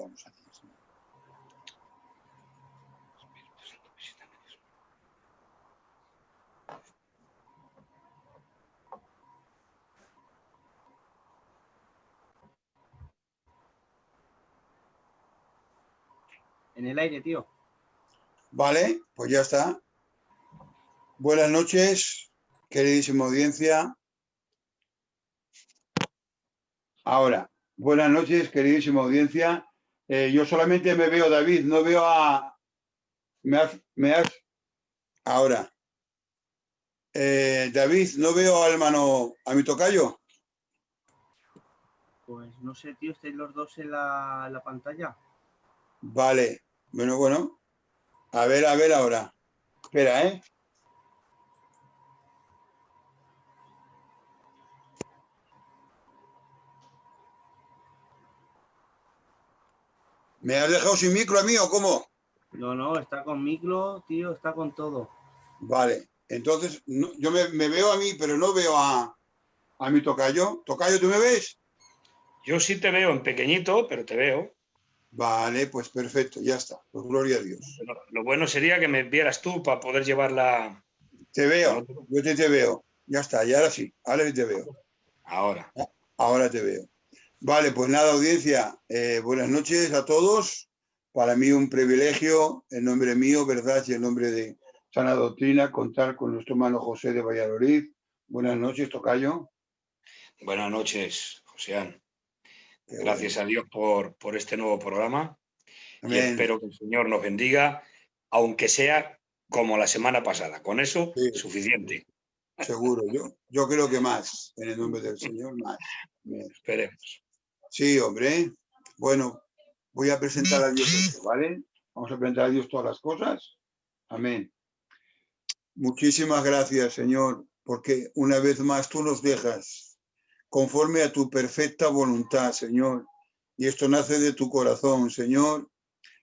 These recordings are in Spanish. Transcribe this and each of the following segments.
vamos a hacer. En el aire, tío. Vale, pues ya está. Buenas noches, queridísima audiencia. Ahora, buenas noches, queridísima audiencia. Yo solamente me veo, David, no veo a... Ahora. David, no veo al hermano, a mi tocayo. Pues no sé, tío, ¿estáis los dos en la pantalla? Vale, bueno. A ver ahora. Espera, ¿eh? ¿Me has dejado sin micro a mí o cómo? No, está con micro, tío, está con todo. Vale, entonces no, yo me veo a mí, pero no veo a mi tocayo. Tocayo, ¿tú me ves? Yo sí te veo en pequeñito, pero te veo. Vale, pues perfecto, ya está. Pues gloria a Dios. Lo bueno sería que me vieras tú para poder llevarla. Te veo, yo te veo. Ya está, y ahora sí, ahora te veo. Ahora. Ahora te veo. Vale, pues nada, audiencia, buenas noches a todos. Para mí un privilegio, en nombre mío, verdad, y en nombre de Sana Doctrina, contar con nuestro hermano José de Valladolid. Buenas noches, tocayo. Buenas noches, Joséán. Qué Gracias bueno. a Dios por este nuevo programa. Amén. Y espero que el Señor nos bendiga, aunque sea como la semana pasada. Con eso, Sí, suficiente. seguro, yo creo que más, en el nombre del Señor, más. Amén. Esperemos. Sí, hombre. Bueno, voy a presentar a Dios esto, ¿vale? Vamos a presentar a Dios todas las cosas. Amén. Muchísimas gracias, Señor, porque una vez más tú nos dejas conforme a tu perfecta voluntad, Señor. Y esto nace de tu corazón, Señor.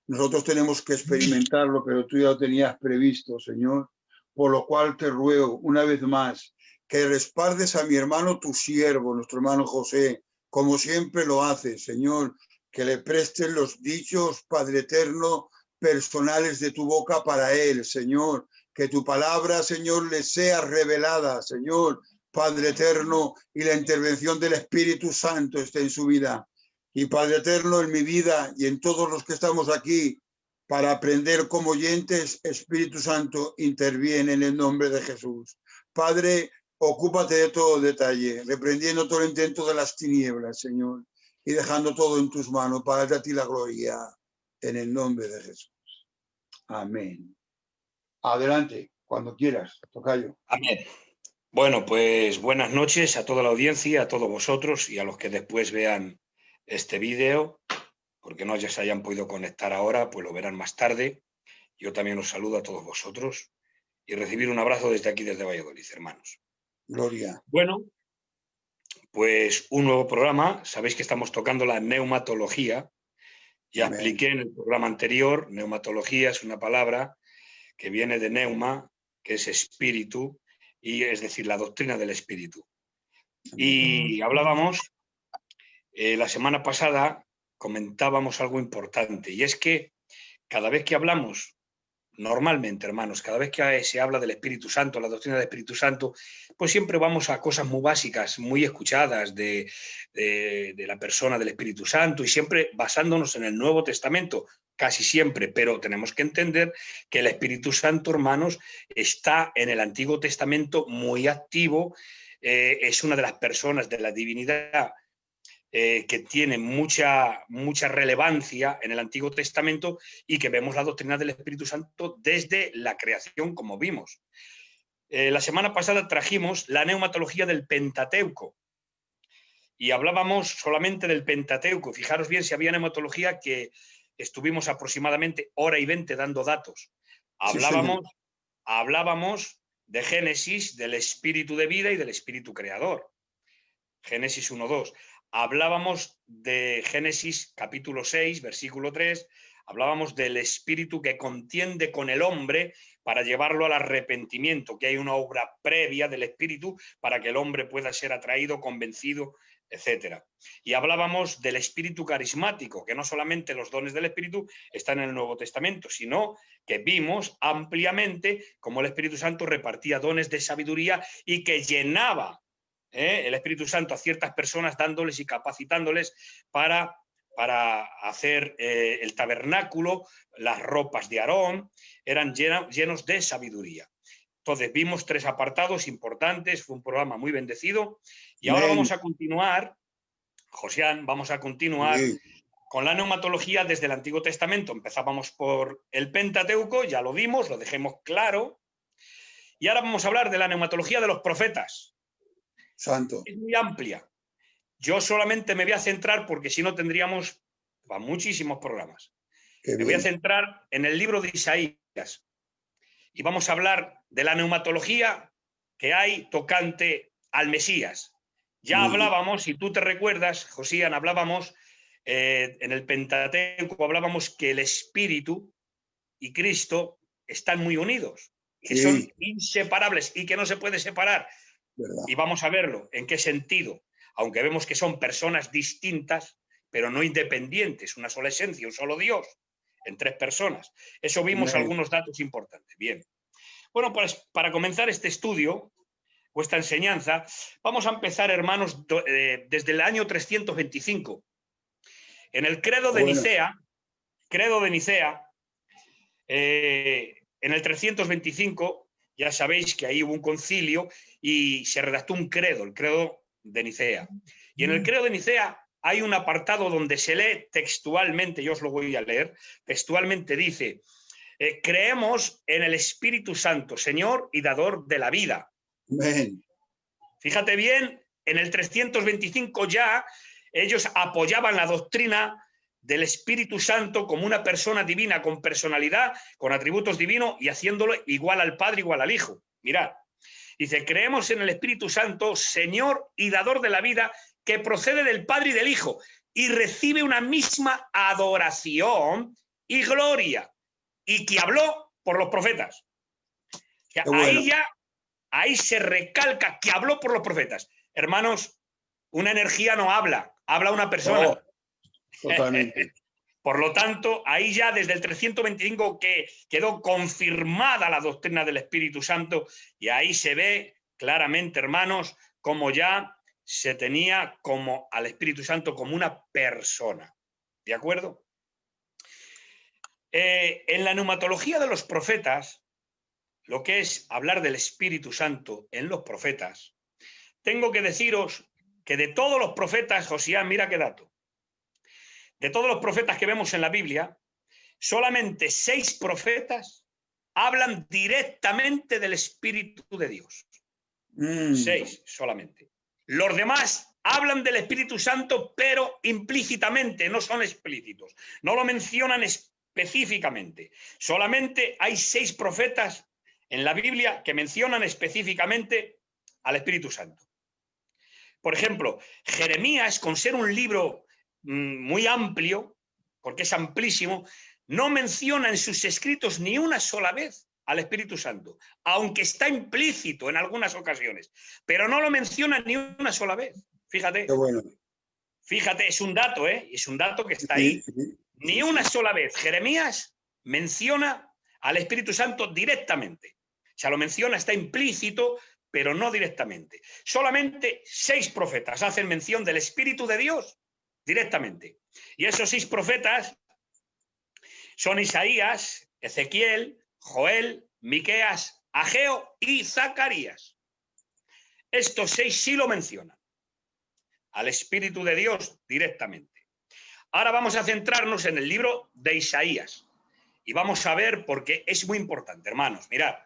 Nosotros tenemos que experimentarlo, pero tú ya lo tenías previsto, Señor. Por lo cual te ruego una vez más que respaldes a mi hermano, tu siervo, nuestro hermano José, como siempre lo haces, Señor. Que le prestes los dichos, Padre eterno, personales de tu boca para él, Señor. Que tu palabra, Señor, le sea revelada, Señor, Padre eterno, y la intervención del Espíritu Santo esté en su vida. Y Padre eterno, en mi vida y en todos los que estamos aquí, para aprender como oyentes, Espíritu Santo, interviene en el nombre de Jesús. Padre, ocúpate de todo detalle, reprendiendo todo el intento de las tinieblas, Señor, y dejando todo en tus manos para darte a ti la gloria, en el nombre de Jesús. Amén. Adelante, cuando quieras, tocayo. Amén. Bueno, pues buenas noches a toda la audiencia, a todos vosotros y a los que después vean este vídeo, porque no ya se hayan podido conectar ahora, pues lo verán más tarde. Yo también os saludo a todos vosotros y recibir un abrazo desde aquí, desde Valladolid, hermanos. Gloria. Bueno, pues un nuevo programa. Sabéis que estamos tocando la neumatología. Ya Amén. expliqué en el programa anterior, neumatología es una palabra que viene de neuma, que es espíritu, y es decir, la doctrina del espíritu. Y hablábamos, la semana pasada comentábamos algo importante, y es que cada vez que hablamos, normalmente, hermanos, cada vez que se habla del Espíritu Santo, la doctrina del Espíritu Santo, pues siempre vamos a cosas muy básicas, muy escuchadas de la persona del Espíritu Santo y siempre basándonos en el Nuevo Testamento, casi siempre, pero tenemos que entender que el Espíritu Santo, hermanos, está en el Antiguo Testamento muy activo, es una de las personas de la divinidad que tiene mucha relevancia en el Antiguo Testamento y que vemos la doctrina del Espíritu Santo desde la creación, como vimos. La semana pasada trajimos la neumatología del Pentateuco y hablábamos solamente del Pentateuco. Fijaros bien si había neumatología, que estuvimos aproximadamente hora y 20 dando datos. Hablábamos de Génesis, del espíritu de vida y del espíritu creador. Génesis 1:2. Hablábamos de Génesis capítulo 6, versículo 3, hablábamos del espíritu que contiende con el hombre para llevarlo al arrepentimiento, que hay una obra previa del espíritu para que el hombre pueda ser atraído, convencido etcétera. Y hablábamos del espíritu carismático, que no solamente los dones del espíritu están en el Nuevo Testamento, sino que vimos ampliamente cómo el Espíritu Santo repartía dones de sabiduría y que llenaba el Espíritu Santo a ciertas personas, dándoles y capacitándoles para hacer el tabernáculo, las ropas de Aarón, eran llenos de sabiduría. Entonces vimos 3 apartados importantes, fue un programa muy bendecido y ahora vamos a continuar, Josian, vamos a continuar con la neumatología desde el Antiguo Testamento. Empezábamos por el Pentateuco, ya lo vimos, lo dejemos claro, y ahora vamos a hablar de la neumatología de los profetas. Santo. Es muy amplia. Yo solamente me voy a centrar, porque si no tendríamos muchísimos programas. Me voy a centrar en el libro de Isaías. Y vamos a hablar de la neumatología que hay tocante al Mesías. Ya hablábamos, si tú te recuerdas, Josías, hablábamos en el Pentateuco, hablábamos que el Espíritu y Cristo están muy unidos, que son inseparables y que no se puede separar. ¿Verdad? Y vamos a verlo, en qué sentido, aunque vemos que son personas distintas, pero no independientes, una sola esencia, un solo Dios, en 3 personas. Eso vimos algunos datos importantes. Bien. Bueno, pues para comenzar este estudio, o esta enseñanza, vamos a empezar, hermanos, desde el año 325. En el credo de Nicea, en el 325, ya sabéis que ahí hubo un concilio y se redactó un credo, el credo de Nicea. Y en el credo de Nicea hay un apartado donde se lee textualmente, yo os lo voy a leer, textualmente dice: creemos en el Espíritu Santo, Señor y dador de la vida. Amén. Fíjate bien, en el 325 ya ellos apoyaban la doctrina del Espíritu Santo como una persona divina, con personalidad, con atributos divinos y haciéndolo igual al Padre, igual al Hijo. Mirad, dice: creemos en el Espíritu Santo, Señor y dador de la vida, que procede del Padre y del Hijo y recibe una misma adoración y gloria, y que habló por los profetas. Ahí se recalca que habló por los profetas. Hermanos, una energía no habla, habla una persona. No, totalmente. Por lo tanto, ahí ya desde el 325 que quedó confirmada la doctrina del Espíritu Santo, y ahí se ve claramente, hermanos, cómo ya se tenía como al Espíritu Santo como una persona. ¿De acuerdo? En la neumatología de los profetas, lo que es hablar del Espíritu Santo en los profetas, tengo que deciros que de todos los profetas, Josías, mira qué dato, de todos los profetas que vemos en la Biblia, solamente 6 profetas hablan directamente del Espíritu de Dios. 6 solamente. Los demás hablan del Espíritu Santo, pero implícitamente, no son explícitos. No lo mencionan específicamente. Solamente hay 6 profetas en la Biblia que mencionan específicamente al Espíritu Santo. Por ejemplo, Jeremías, con ser un libro muy amplio, porque es amplísimo, no menciona en sus escritos ni una sola vez al Espíritu Santo, aunque está implícito en algunas ocasiones, pero no lo menciona ni una sola vez. Fíjate. Qué bueno. Fíjate, es un dato, es un dato que está ahí. Ni una sola vez Jeremías menciona al Espíritu Santo directamente. O sea, lo menciona, está implícito, pero no directamente. Solamente 6 profetas hacen mención del Espíritu de Dios directamente. Y esos 6 profetas son Isaías, Ezequiel, Joel, Miqueas, Ageo y Zacarías. Estos 6 sí lo mencionan al Espíritu de Dios directamente. Ahora vamos a centrarnos en el libro de Isaías y vamos a ver por qué es muy importante, hermanos. Mirad,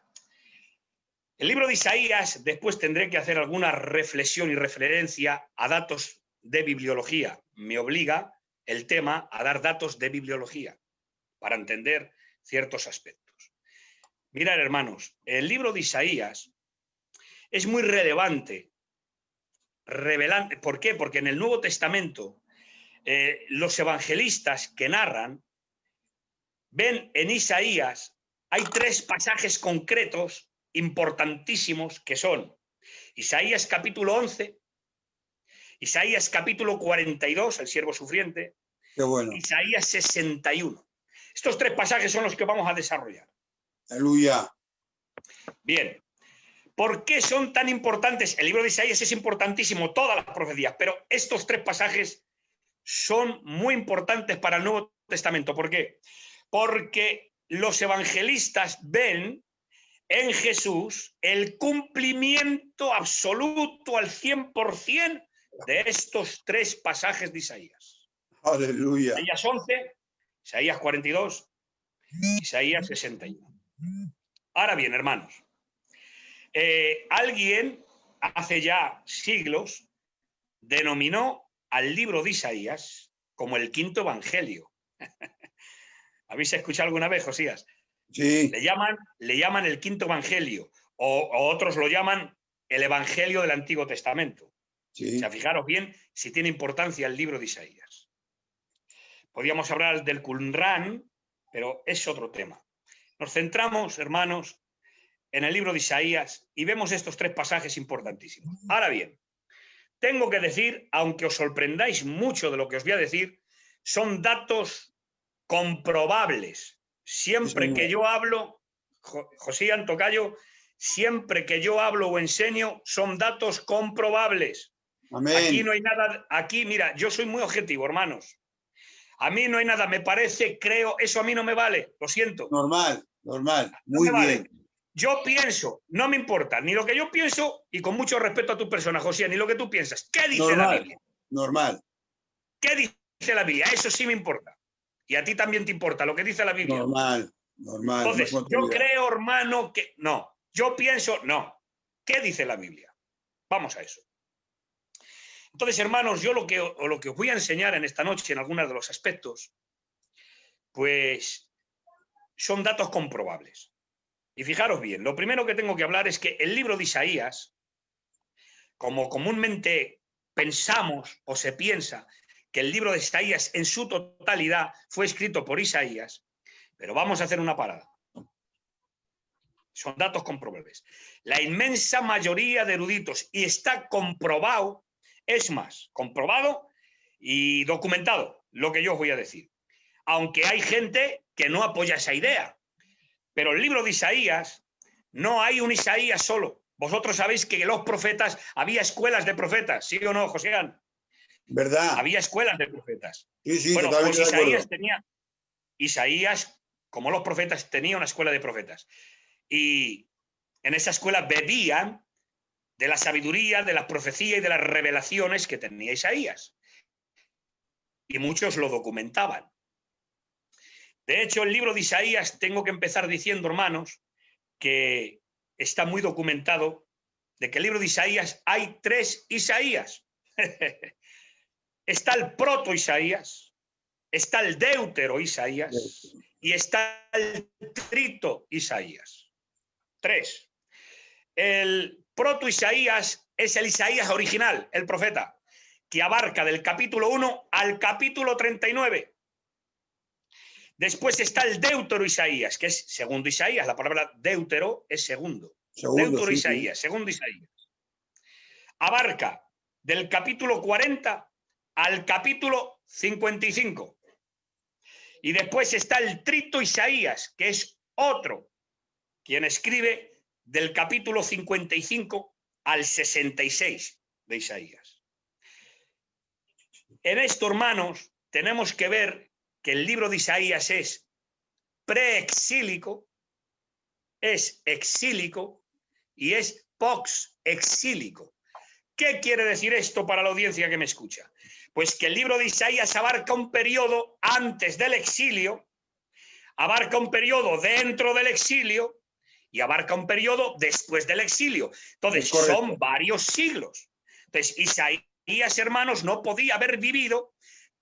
el libro de Isaías, después tendré que hacer alguna reflexión y referencia a datos de bibliología. Me obliga el tema a dar datos de bibliología para entender ciertos aspectos. Mirad, hermanos, el libro de Isaías es muy relevante. ¿Por qué? Porque en el Nuevo Testamento los evangelistas que narran ven en Isaías, hay 3 pasajes concretos importantísimos que son Isaías capítulo 11, Isaías capítulo 42, el siervo sufriente. Qué bueno. Isaías 61. Estos 3 pasajes son los que vamos a desarrollar. Aleluya. Bien. ¿Por qué son tan importantes? El libro de Isaías es importantísimo, todas las profecías, pero estos 3 pasajes son muy importantes para el Nuevo Testamento. ¿Por qué? Porque los evangelistas ven en Jesús el cumplimiento absoluto al 100% de estos 3 pasajes de Isaías. Aleluya. Isaías 11, Isaías 42, Isaías 61. Ahora bien, hermanos, alguien hace ya siglos denominó al libro de Isaías como el 5.º evangelio. ¿Habéis escuchado alguna vez, Josías? Sí. Le llaman el 5.º evangelio, o otros lo llaman el evangelio del Antiguo Testamento. Sí. O sea, fijaros bien si tiene importancia el libro de Isaías. Podríamos hablar del Qumran, pero es otro tema. Nos centramos, hermanos, en el libro de Isaías y vemos estos 3 pasajes importantísimos. Ahora bien, tengo que decir, aunque os sorprendáis mucho de lo que os voy a decir, son datos comprobables. Siempre que yo hablo, Josías Tocayo, siempre que yo hablo o enseño, son datos comprobables. Amén. Aquí no hay nada, aquí, mira, yo soy muy objetivo, hermanos. A mí no hay nada, me parece, creo, eso a mí no me vale, lo siento. Normal, normal, No muy me vale. bien. Yo pienso, no me importa, ni lo que yo pienso, y con mucho respeto a tu persona, José, ni lo que tú piensas. ¿Qué dice la Normal, Biblia? normal, ¿Qué dice la Biblia? Eso sí me importa. Y a ti también te importa lo que dice la Biblia. normal, normal. Entonces, yo creo, hermano, que no. Yo pienso, no. ¿Qué dice la Biblia? Vamos a eso. Entonces, hermanos, yo lo que os voy a enseñar en esta noche, en algunos de los aspectos, pues son datos comprobables. Y fijaros bien, lo primero que tengo que hablar es que el libro de Isaías, como comúnmente pensamos o se piensa que el libro de Isaías en su totalidad fue escrito por Isaías, pero vamos a hacer una parada. Son datos comprobables. La inmensa mayoría de eruditos, y está comprobado, es más, comprobado y documentado lo que yo os voy a decir. Aunque hay gente que no apoya esa idea. Pero el libro de Isaías, no hay un Isaías solo. Vosotros sabéis que los profetas, había escuelas de profetas, ¿sí o no, José? ¿Verdad? Había escuelas de profetas. Sí, sí, bueno, totalmente pues de acuerdo. Isaías, como los profetas, tenía una escuela de profetas. Y en esa escuela bebían de la sabiduría, de la profecía y de las revelaciones que tenía Isaías. Y muchos lo documentaban. De hecho, el libro de Isaías, tengo que empezar diciendo, hermanos, que está muy documentado de que el libro de Isaías hay 3 Isaías. Está el proto Isaías, está el deutero Isaías y está el trito Isaías. 3. El proto Isaías es el Isaías original, el profeta, que abarca del capítulo 1 al capítulo 39. Después está el deutero Isaías, que es segundo Isaías. La palabra deutero es segundo. Deutero sí, Isaías, segundo Isaías. Abarca del capítulo 40 al capítulo 55. Y después está el trito Isaías, que es otro, quien escribe del capítulo 55 al 66 de Isaías. En esto, hermanos, tenemos que ver que el libro de Isaías es preexílico, es exílico y es post-exílico. ¿Qué quiere decir esto para la audiencia que me escucha? Pues que el libro de Isaías abarca un periodo antes del exilio, abarca un periodo dentro del exilio y abarca un periodo después del exilio. Entonces, son varios siglos. Entonces, Isaías, hermanos, no podía haber vivido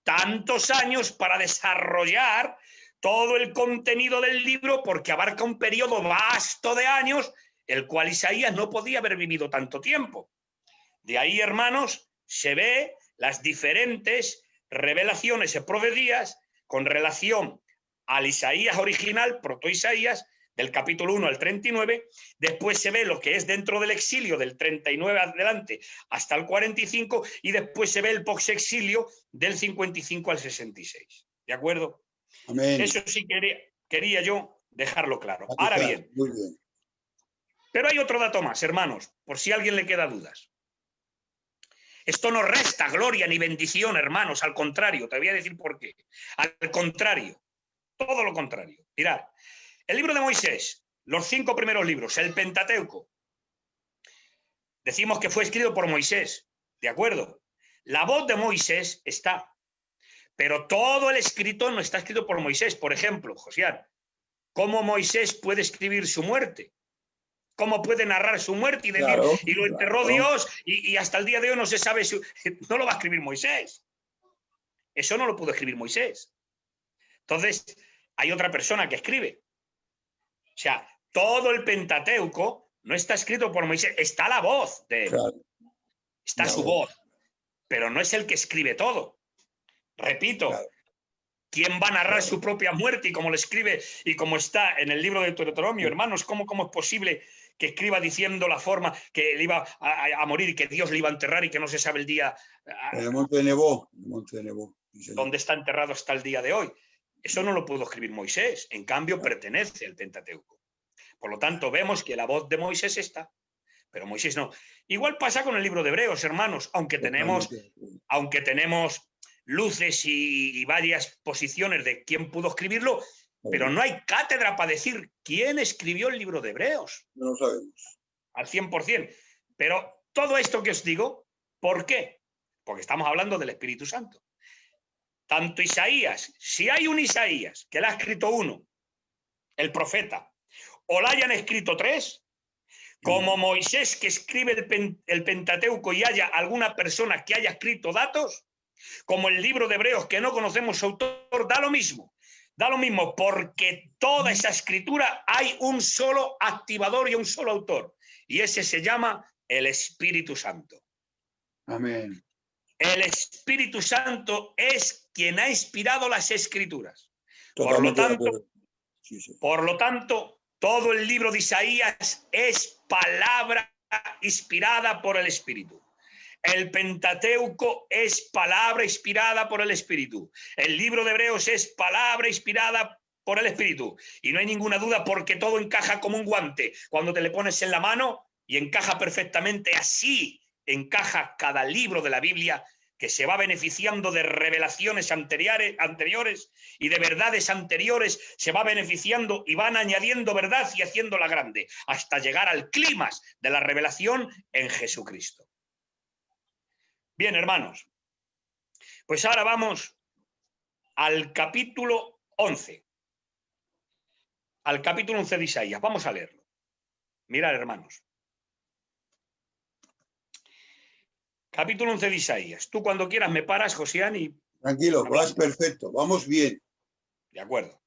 tantos años para desarrollar todo el contenido del libro, porque abarca un periodo vasto de años, el cual Isaías no podía haber vivido tanto tiempo. De ahí, hermanos, se ve las diferentes revelaciones y profecías con relación al Isaías original, proto-Isaías, del capítulo 1 al 39, después se ve lo que es dentro del exilio del 39 adelante hasta el 45 y después se ve el post-exilio del 55 al 66. ¿De acuerdo? Amén. Eso sí quería yo dejarlo claro. Aquí Ahora está. bien, Muy bien. pero hay otro dato más, hermanos, por si a alguien le queda dudas. Esto no resta gloria ni bendición, hermanos, al contrario, te voy a decir por qué. Al contrario, todo lo contrario. Mirad, el libro de Moisés, los 5 primeros libros, el Pentateuco, decimos que fue escrito por Moisés, ¿de acuerdo? La voz de Moisés está, pero todo el escrito no está escrito por Moisés. Por ejemplo, Josiar, ¿cómo Moisés puede escribir su muerte? ¿Cómo puede narrar su muerte y decir, Claro, y lo enterró claro. Dios y hasta el día de hoy no se sabe, no lo va a escribir Moisés? Eso no lo pudo escribir Moisés. Entonces, hay otra persona que escribe. O sea, todo el Pentateuco no está escrito por Moisés, está la voz de él, Claro. está su voz, pero no es el que escribe todo. Repito, Claro. ¿quién va a narrar su propia muerte y cómo lo escribe y cómo está en el libro de Deuteronomio, hermanos? ¿Cómo es posible que escriba diciendo la forma que él iba a morir y que Dios le iba a enterrar y que no se sabe el día En el monte de Nebo. En el monte de Nebo. Sí, señor. donde está enterrado hasta el día de hoy? Eso no lo pudo escribir Moisés, en cambio pertenece al Pentateuco. Por lo tanto, vemos que la voz de Moisés está, pero Moisés no. Igual pasa con el libro de Hebreos, hermanos, aunque tenemos luces y varias posiciones de quién pudo escribirlo, pero no hay cátedra para decir quién escribió el libro de Hebreos. No lo sabemos. Al 100%. Pero todo esto que os digo, ¿por qué? Porque estamos hablando del Espíritu Santo. Tanto Isaías, si hay un Isaías que le ha escrito uno, el profeta, o la hayan escrito 3, como Moisés que escribe el Pentateuco y haya alguna persona que haya escrito datos, como el libro de Hebreos que no conocemos su autor, da lo mismo. Da lo mismo porque toda esa escritura hay un solo activador y un solo autor. Y ese se llama el Espíritu Santo. Amén. El Espíritu Santo es quien ha inspirado las escrituras. Totalmente de acuerdo. Sí, sí. Por lo tanto, todo el libro de Isaías es palabra inspirada por el Espíritu. El Pentateuco es palabra inspirada por el Espíritu. El libro de Hebreos es palabra inspirada por el Espíritu. Y no hay ninguna duda porque todo encaja como un guante. Cuando te le pones en la mano y encaja perfectamente, así encaja cada libro de la Biblia que se va beneficiando de revelaciones anteriores y de verdades anteriores, se va beneficiando y van añadiendo verdad y haciéndola grande, hasta llegar al clímax de la revelación en Jesucristo. Bien, hermanos, pues ahora vamos al capítulo 11. Al capítulo 11 de Isaías. Vamos a leerlo. Mirad, hermanos. Capítulo 11 de Isaías. Tú cuando quieras me paras, Josián, y... Tranquilo, vas perfecto. Vamos bien. De acuerdo.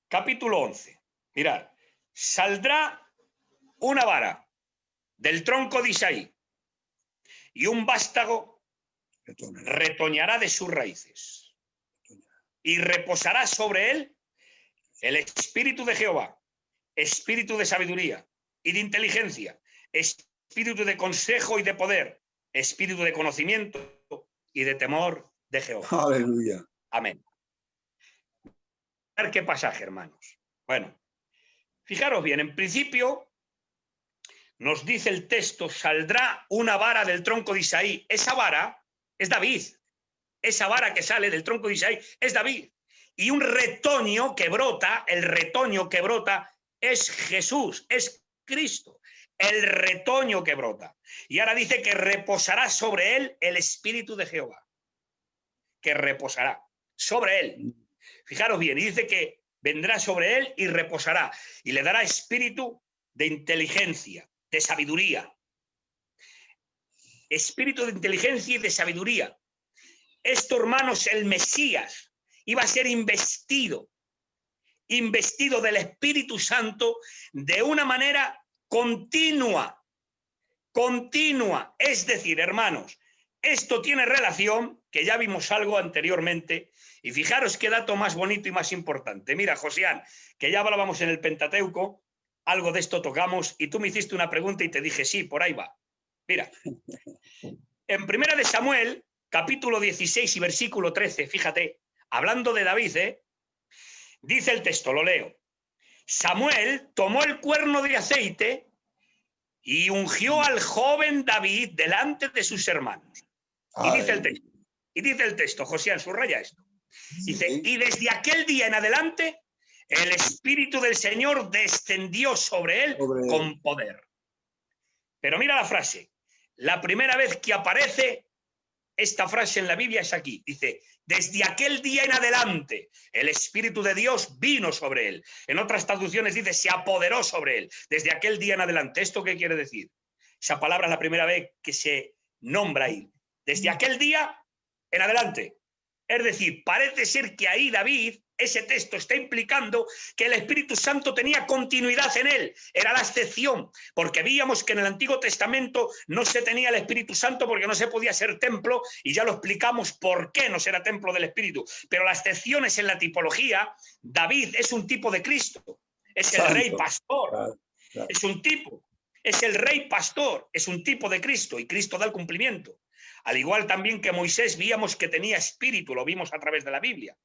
Capítulo 11. Mirad. Saldrá una vara del tronco de Isaí y un vástago retoñará de sus raíces y reposará sobre él el espíritu de Jehová, espíritu de sabiduría y de inteligencia, espíritu de consejo y de poder, espíritu de conocimiento y de temor de Jehová. Aleluya. Amén. ¿Qué pasaje, hermanos? Bueno, fijaros bien, en principio nos dice el texto, saldrá una vara del tronco de Isaí. Esa vara es David. Esa vara que sale del tronco de Isaí es David. Y un retoño que brota, el retoño que brota es Jesús, es Cristo. El retoño que brota. Y ahora dice que reposará sobre él el espíritu de Jehová. Que reposará sobre él. Fijaros bien, y dice que vendrá sobre él y reposará. Y le dará espíritu de inteligencia, de sabiduría. Espíritu de inteligencia y de sabiduría. Esto, hermanos, el Mesías iba a ser investido del Espíritu Santo de una manera continua. Es decir, hermanos, esto tiene relación que ya vimos algo anteriormente. Y fijaros qué dato más bonito y más importante. Mira, Josián, que ya hablábamos en el Pentateuco, algo de esto tocamos, y tú me hiciste una pregunta y te dije, sí, por ahí va. Mira, en 1 de Samuel, capítulo 16 y versículo 13, fíjate, hablando de David, dice el texto, lo leo. Samuel tomó el cuerno de aceite y ungió al joven David delante de sus hermanos. Y dice el texto, Josián, subraya esto. Dice, y desde aquel día en adelante, el Espíritu del Señor descendió sobre él con poder. Pero mira la frase. La primera vez que aparece esta frase en la Biblia es aquí. Dice, desde aquel día en adelante, el Espíritu de Dios vino sobre él. En otras traducciones dice, se apoderó sobre él. Desde aquel día en adelante. ¿Esto qué quiere decir? Esa palabra es la primera vez que se nombra ahí. Desde aquel día en adelante. Es decir, parece ser que ahí David, ese texto está implicando que el Espíritu Santo tenía continuidad en él. Era la excepción, porque veíamos que en el Antiguo Testamento no se tenía el Espíritu Santo porque no se podía ser templo, y ya lo explicamos por qué no será templo del Espíritu. Pero la excepción es en la tipología. David es un tipo de Cristo, es el rey pastor, es un tipo, es el rey pastor, es un tipo de Cristo, y Cristo da el cumplimiento. Al igual también que Moisés veíamos que tenía espíritu, lo vimos a través de la Biblia.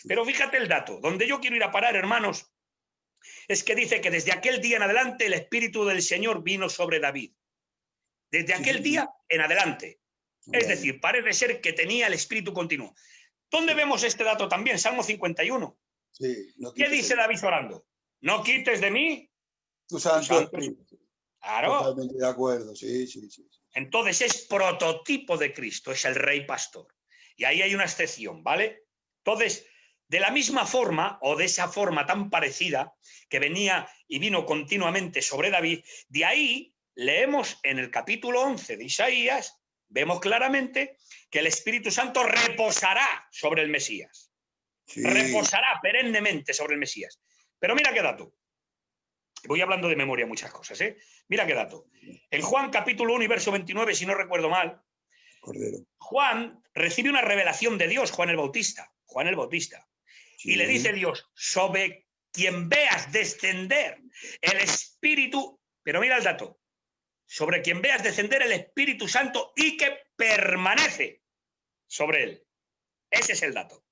Pero fíjate el dato, donde yo quiero ir a parar, hermanos, es que dice que desde aquel día en adelante el Espíritu del Señor vino sobre David. Desde aquel día en adelante. Es decir, parece ser que tenía el Espíritu continuo. ¿Dónde vemos este dato también? Salmo 51. ¿Qué dice David orando? No quites de mí tu santo. Claro. Totalmente de acuerdo, sí. Entonces es prototipo de Cristo, es el rey pastor. Y ahí hay una excepción, ¿vale? Entonces, de la misma forma, o de esa forma tan parecida, que venía y vino continuamente sobre David, de ahí leemos en el capítulo 11 de Isaías, vemos claramente que el Espíritu Santo reposará sobre el Mesías. Sí. Reposará perennemente sobre el Mesías. Pero mira qué dato. Voy hablando de memoria muchas cosas, ¿eh? Mira qué dato. En Juan capítulo 1 y verso 29, si no recuerdo mal, Juan recibe una revelación de Dios, Juan el Bautista. Sí. Y le dice Dios, sobre quien veas descender el Espíritu, pero mira el dato, sobre quien veas descender el Espíritu Santo y que permanece sobre él. Ese es el dato.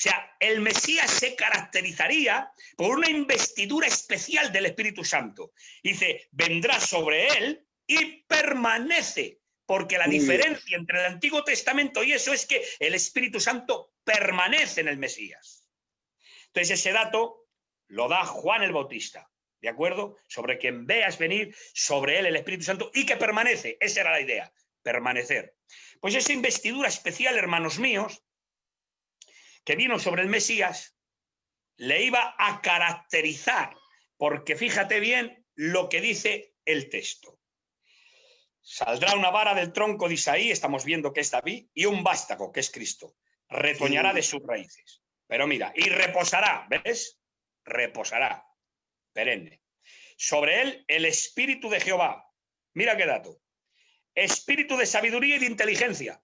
O sea, el Mesías se caracterizaría por una investidura especial del Espíritu Santo. Dice, vendrá sobre él y permanece, porque la diferencia entre el Antiguo Testamento y eso es que el Espíritu Santo permanece en el Mesías. Entonces ese dato lo da Juan el Bautista, ¿de acuerdo? Sobre quien veas venir sobre él el Espíritu Santo y que permanece. Esa era la idea, permanecer. Pues esa investidura especial, hermanos míos, que vino sobre el Mesías, le iba a caracterizar, porque fíjate bien lo que dice el texto. Saldrá una vara del tronco de Isaí, estamos viendo que es David, y un vástago, que es Cristo. Retoñará de sus raíces. Pero mira, y reposará, ¿ves? Reposará, perenne. Sobre él el Espíritu de Jehová. Mira qué dato. Espíritu de sabiduría y de inteligencia.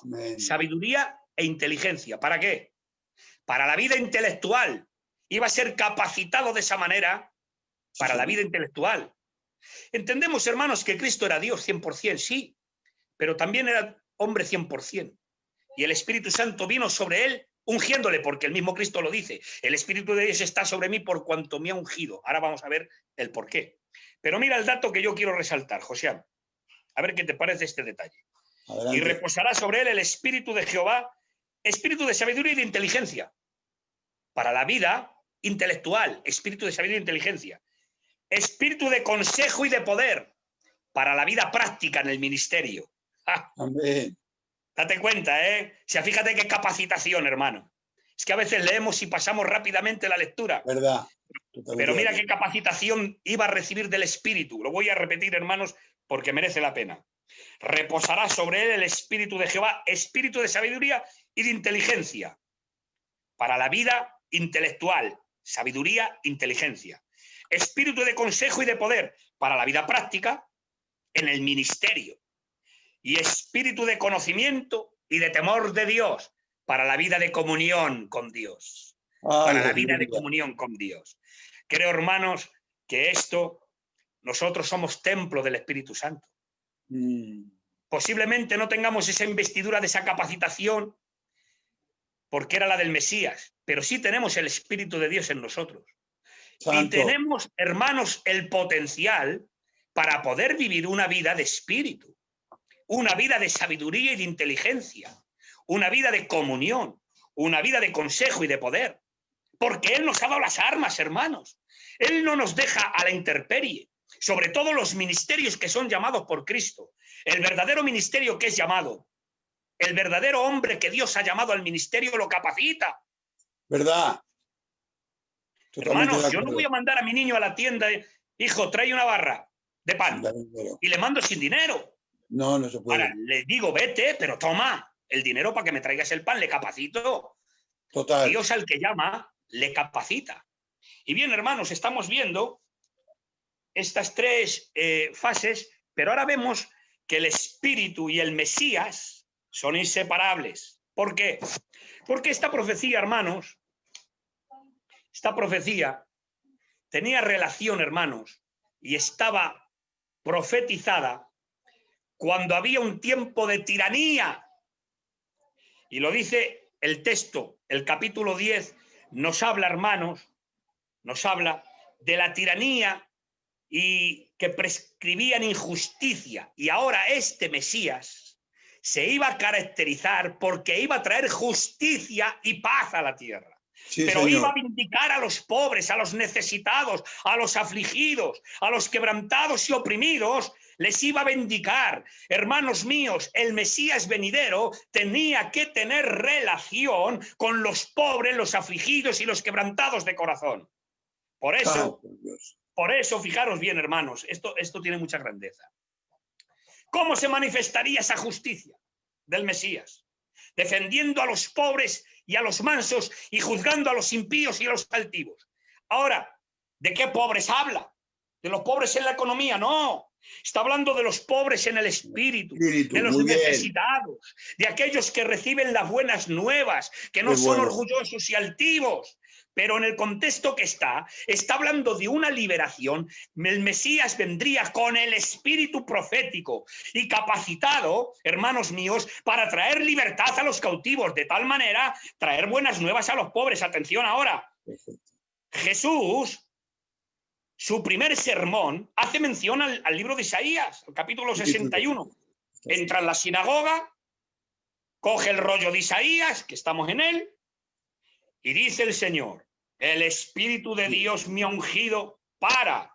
Amén. Sabiduría e inteligencia. ¿Para qué? Para la vida intelectual. Iba a ser capacitado de esa manera para la vida intelectual. Entendemos, hermanos, que Cristo era Dios 100%, sí, pero también era hombre 100%. Y el Espíritu Santo vino sobre él ungiéndole, porque el mismo Cristo lo dice. El Espíritu de Dios está sobre mí por cuanto me ha ungido. Ahora vamos a ver el por qué. Pero mira el dato que yo quiero resaltar, José. A ver qué te parece este detalle. Adelante. Y reposará sobre él el Espíritu de Jehová, espíritu de sabiduría y de inteligencia. Para la vida intelectual, espíritu de sabiduría e inteligencia. Espíritu de consejo y de poder. Para la vida práctica en el ministerio. Amén. Date cuenta, ¿eh? O sea, fíjate qué capacitación, hermano. Es que a veces leemos y pasamos rápidamente la lectura. ¿Verdad? Pero mira qué capacitación iba a recibir del Espíritu. Lo voy a repetir, hermanos, porque merece la pena. Reposará sobre él el Espíritu de Jehová, espíritu de sabiduría y de inteligencia. Para la vida intelectual, sabiduría, inteligencia. Espíritu de consejo y de poder. Para la vida práctica, en el ministerio. Y espíritu de conocimiento y de temor de Dios para la vida de comunión con Dios. Para la vida de comunión con Dios. Creo, hermanos, que nosotros somos templo del Espíritu Santo. Posiblemente no tengamos esa investidura de esa capacitación porque era la del Mesías, pero sí tenemos el Espíritu de Dios en nosotros. Santo. Y tenemos, hermanos, el potencial para poder vivir una vida de espíritu, una vida de sabiduría y de inteligencia, una vida de comunión, una vida de consejo y de poder. Porque Él nos ha dado las armas, hermanos. Él no nos deja a la intemperie, sobre todo los ministerios que son llamados por Cristo. El verdadero ministerio que es llamado, el verdadero hombre que Dios ha llamado al ministerio lo capacita. ¿Verdad? Hermanos, yo no voy a mandar a mi niño a la tienda, hijo, trae una barra de pan, y le mando sin dinero. No, no se puede. Ahora, le digo, vete, pero toma el dinero para que me traigas el pan, le capacito. Total. Dios al que llama, le capacita. Y bien, hermanos, estamos viendo estas tres fases, pero ahora vemos que el Espíritu y el Mesías son inseparables. ¿Por qué? Porque esta profecía, hermanos, esta profecía tenía relación, hermanos, y estaba profetizada cuando había un tiempo de tiranía. Y lo dice el texto, el capítulo 10, nos habla, hermanos, nos habla de la tiranía y que prescribían injusticia. Y ahora este Mesías se iba a caracterizar porque iba a traer justicia y paz a la tierra. Sí, pero señor. iba a vindicar a los pobres, a los necesitados, a los afligidos, a los quebrantados y oprimidos, les iba a vindicar. Hermanos míos, el Mesías venidero tenía que tener relación con los pobres, los afligidos y los quebrantados de corazón. Por eso, fijaros bien, hermanos, esto tiene mucha grandeza. ¿Cómo se manifestaría esa justicia del Mesías? Defendiendo a los pobres y a los mansos y juzgando a los impíos y a los altivos. Ahora, ¿de qué pobres habla? ¿De los pobres en la economía? No. Está hablando de los pobres en el espíritu, de los necesitados, de aquellos que reciben las buenas nuevas, que no son orgullosos y altivos. Pero en el contexto que está hablando de una liberación. El Mesías vendría con el espíritu profético y capacitado, hermanos míos, para traer libertad a los cautivos, de tal manera traer buenas nuevas a los pobres. Atención ahora. Jesús, su primer sermón, hace mención al libro de Isaías, el capítulo 61. Entra en la sinagoga, coge el rollo de Isaías, que estamos en él, y dice el Señor: el Espíritu de Dios me ha ungido para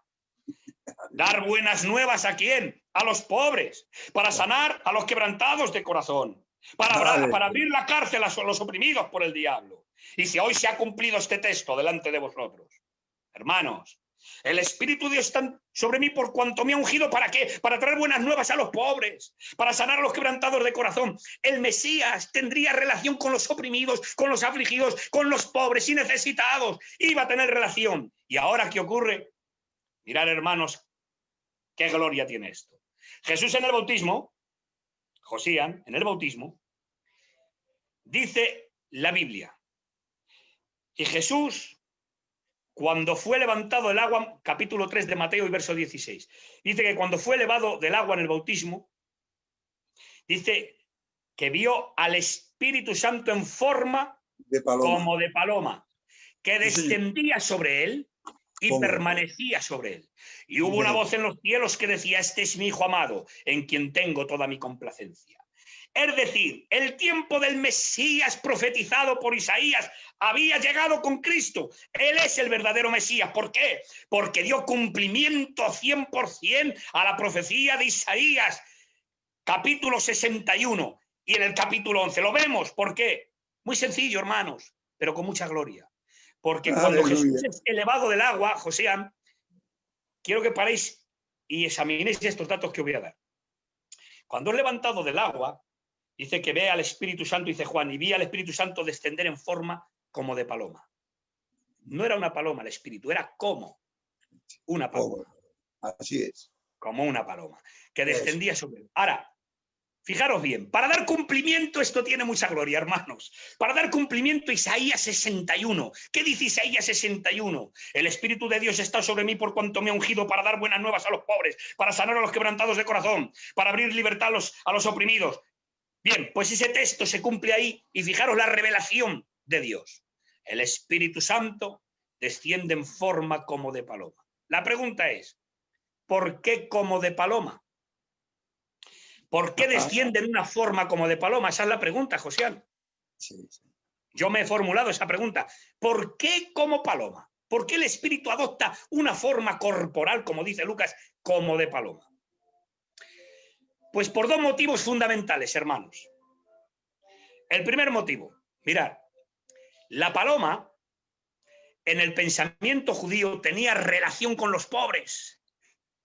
dar buenas nuevas ¿a quién? A los pobres, para sanar a los quebrantados de corazón, para abrir la cárcel a los oprimidos por el diablo. Y si hoy se ha cumplido este texto delante de vosotros, hermanos, el Espíritu de Dios está sobre mí por cuanto me ha ungido. ¿Para qué? Para traer buenas nuevas a los pobres, para sanar a los quebrantados de corazón. El Mesías tendría relación con los oprimidos, con los afligidos, con los pobres y necesitados. Iba a tener relación. ¿Y ahora qué ocurre? Mirad, hermanos, qué gloria tiene esto. Jesús en el bautismo, Josías, en el bautismo, dice la Biblia, y Jesús, cuando fue levantado del agua, capítulo 3 de Mateo y verso 16, dice que cuando fue elevado del agua en el bautismo, dice que vio al Espíritu Santo en forma como de paloma, que descendía sobre él y permanecía sobre él. Y hubo una voz en los cielos que decía: este es mi Hijo amado, en quien tengo toda mi complacencia. Es decir, el tiempo del Mesías profetizado por Isaías había llegado con Cristo. Él es el verdadero Mesías. ¿Por qué? Porque dio cumplimiento 100% a la profecía de Isaías, capítulo 61, y en el capítulo 11. Lo vemos. ¿Por qué? Muy sencillo, hermanos, pero con mucha gloria. Porque cuando Jesús es elevado del agua, Josías, quiero que paréis y examinéis estos datos que os voy a dar. Cuando es levantado del agua, dice que ve al Espíritu Santo, dice Juan, y vi al Espíritu Santo descender en forma como de paloma. No era una paloma el Espíritu, era como una paloma. Así es. Como una paloma, que descendía sobre él. Ahora, Fijaros bien, para dar cumplimiento, esto tiene mucha gloria, hermanos. Para dar cumplimiento, Isaías 61. ¿Qué dice Isaías 61? El Espíritu de Dios está sobre mí por cuanto me ha ungido para dar buenas nuevas a los pobres, para sanar a los quebrantados de corazón, para abrir libertad a los oprimidos. Bien, pues ese texto se cumple ahí y fijaros la revelación de Dios. El Espíritu Santo desciende en forma como de paloma. La pregunta es, ¿por qué como de paloma? ¿Por qué desciende en una forma como de paloma? Esa es la pregunta, José. Sí, sí. Yo me he formulado esa pregunta. ¿Por qué como paloma? ¿Por qué el Espíritu adopta una forma corporal, como dice Lucas, como de paloma? Pues por dos motivos fundamentales, hermanos. El primer motivo, mirad, la paloma en el pensamiento judío tenía relación con los pobres.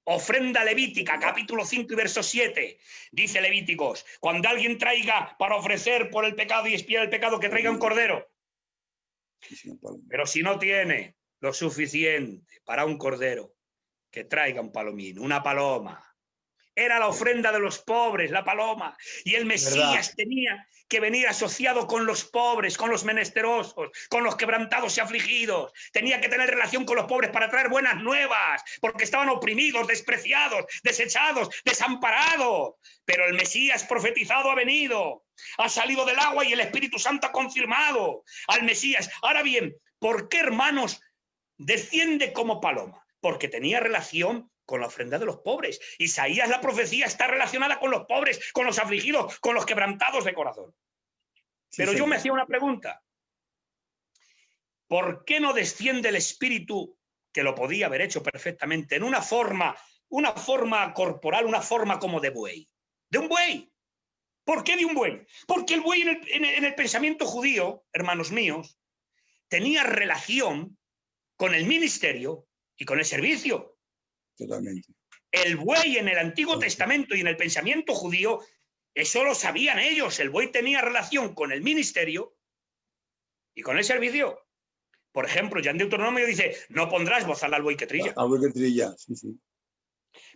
Ofrenda levítica, capítulo 5 y verso 7. Dice Levíticos, cuando alguien traiga para ofrecer por el pecado y expiar el pecado, que traiga un cordero. Pero si no tiene lo suficiente para un cordero, que traiga un palomín, una paloma. Era la ofrenda de los pobres, la paloma. Y el Mesías tenía que venir asociado con los pobres, con los menesterosos, con los quebrantados y afligidos. Tenía que tener relación con los pobres para traer buenas nuevas, porque estaban oprimidos, despreciados, desechados, desamparados. Pero el Mesías profetizado ha venido, ha salido del agua y el Espíritu Santo ha confirmado al Mesías. Ahora bien, ¿por qué, hermanos, desciende como paloma? Porque tenía relación con la ofrenda de los pobres. Isaías, la profecía, está relacionada con los pobres, con los afligidos, con los quebrantados de corazón. Pero yo me hacía una pregunta. ¿Por qué no desciende el Espíritu, que lo podía haber hecho perfectamente, en una forma corporal, una forma como de buey? ¿De un buey? ¿Por qué de un buey? Porque el buey en el pensamiento judío, hermanos míos, tenía relación con el ministerio y con el servicio. Totalmente. El buey en el Antiguo Testamento y en el pensamiento judío, eso lo sabían ellos. El buey tenía relación con el ministerio y con el servicio. Por ejemplo, ya en Deuteronomio dice, no pondrás bozal al buey que trilla. Al buey que trilla, sí, sí.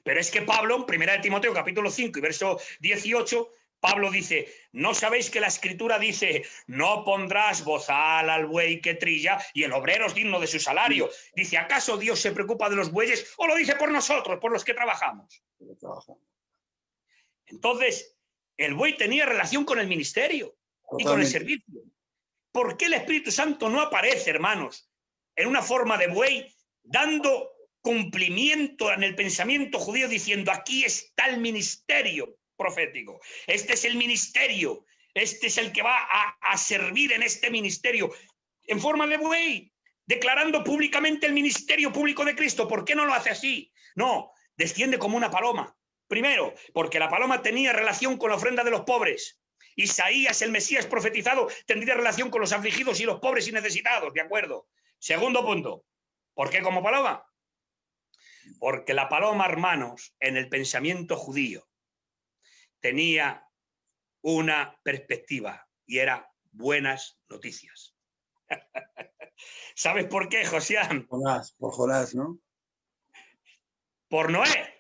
Pero es que Pablo, en 1 Timoteo capítulo 5 y verso 18, Pablo dice, ¿no sabéis que la Escritura dice, no pondrás bozal al buey que trilla y el obrero es digno de su salario? Dice, ¿acaso Dios se preocupa de los bueyes o lo dice por nosotros, por los que trabajamos? Entonces, el buey tenía relación con el ministerio y con el servicio. ¿Por qué el Espíritu Santo no aparece, hermanos, en una forma de buey, dando cumplimiento en el pensamiento judío, diciendo, aquí está el ministerio profético, este es el ministerio, este es el que va a servir en este ministerio, en forma de buey, declarando públicamente el ministerio público de Cristo? ¿Por qué no lo hace así? No, desciende como una paloma. Primero, porque la paloma tenía relación con la ofrenda de los pobres. Isaías, el Mesías profetizado, tendría relación con los afligidos y los pobres y necesitados, ¿de acuerdo? Segundo punto, ¿por qué como paloma? Porque la paloma, hermanos, en el pensamiento judío, tenía una perspectiva y era buenas noticias. ¿Sabes por qué, Josián? Por Jonás, ¿no? Por Noé.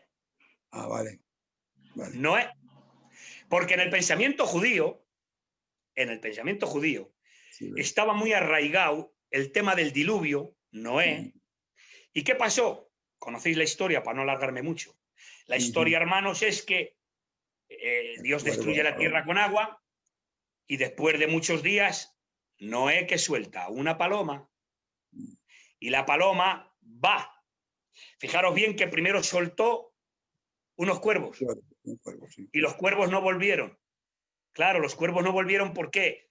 Ah, vale. Noé. Porque en el pensamiento judío, sí, estaba muy arraigado el tema del diluvio, Noé. ¿Y qué pasó? Conocéis la historia, para no alargarme mucho. La historia, hermanos, es que Dios destruye la tierra con agua y después de muchos días, Noé que suelta una paloma y la paloma va. Fijaros bien que primero soltó unos cuervos y los cuervos no volvieron. Claro, los cuervos no volvieron, ¿por qué?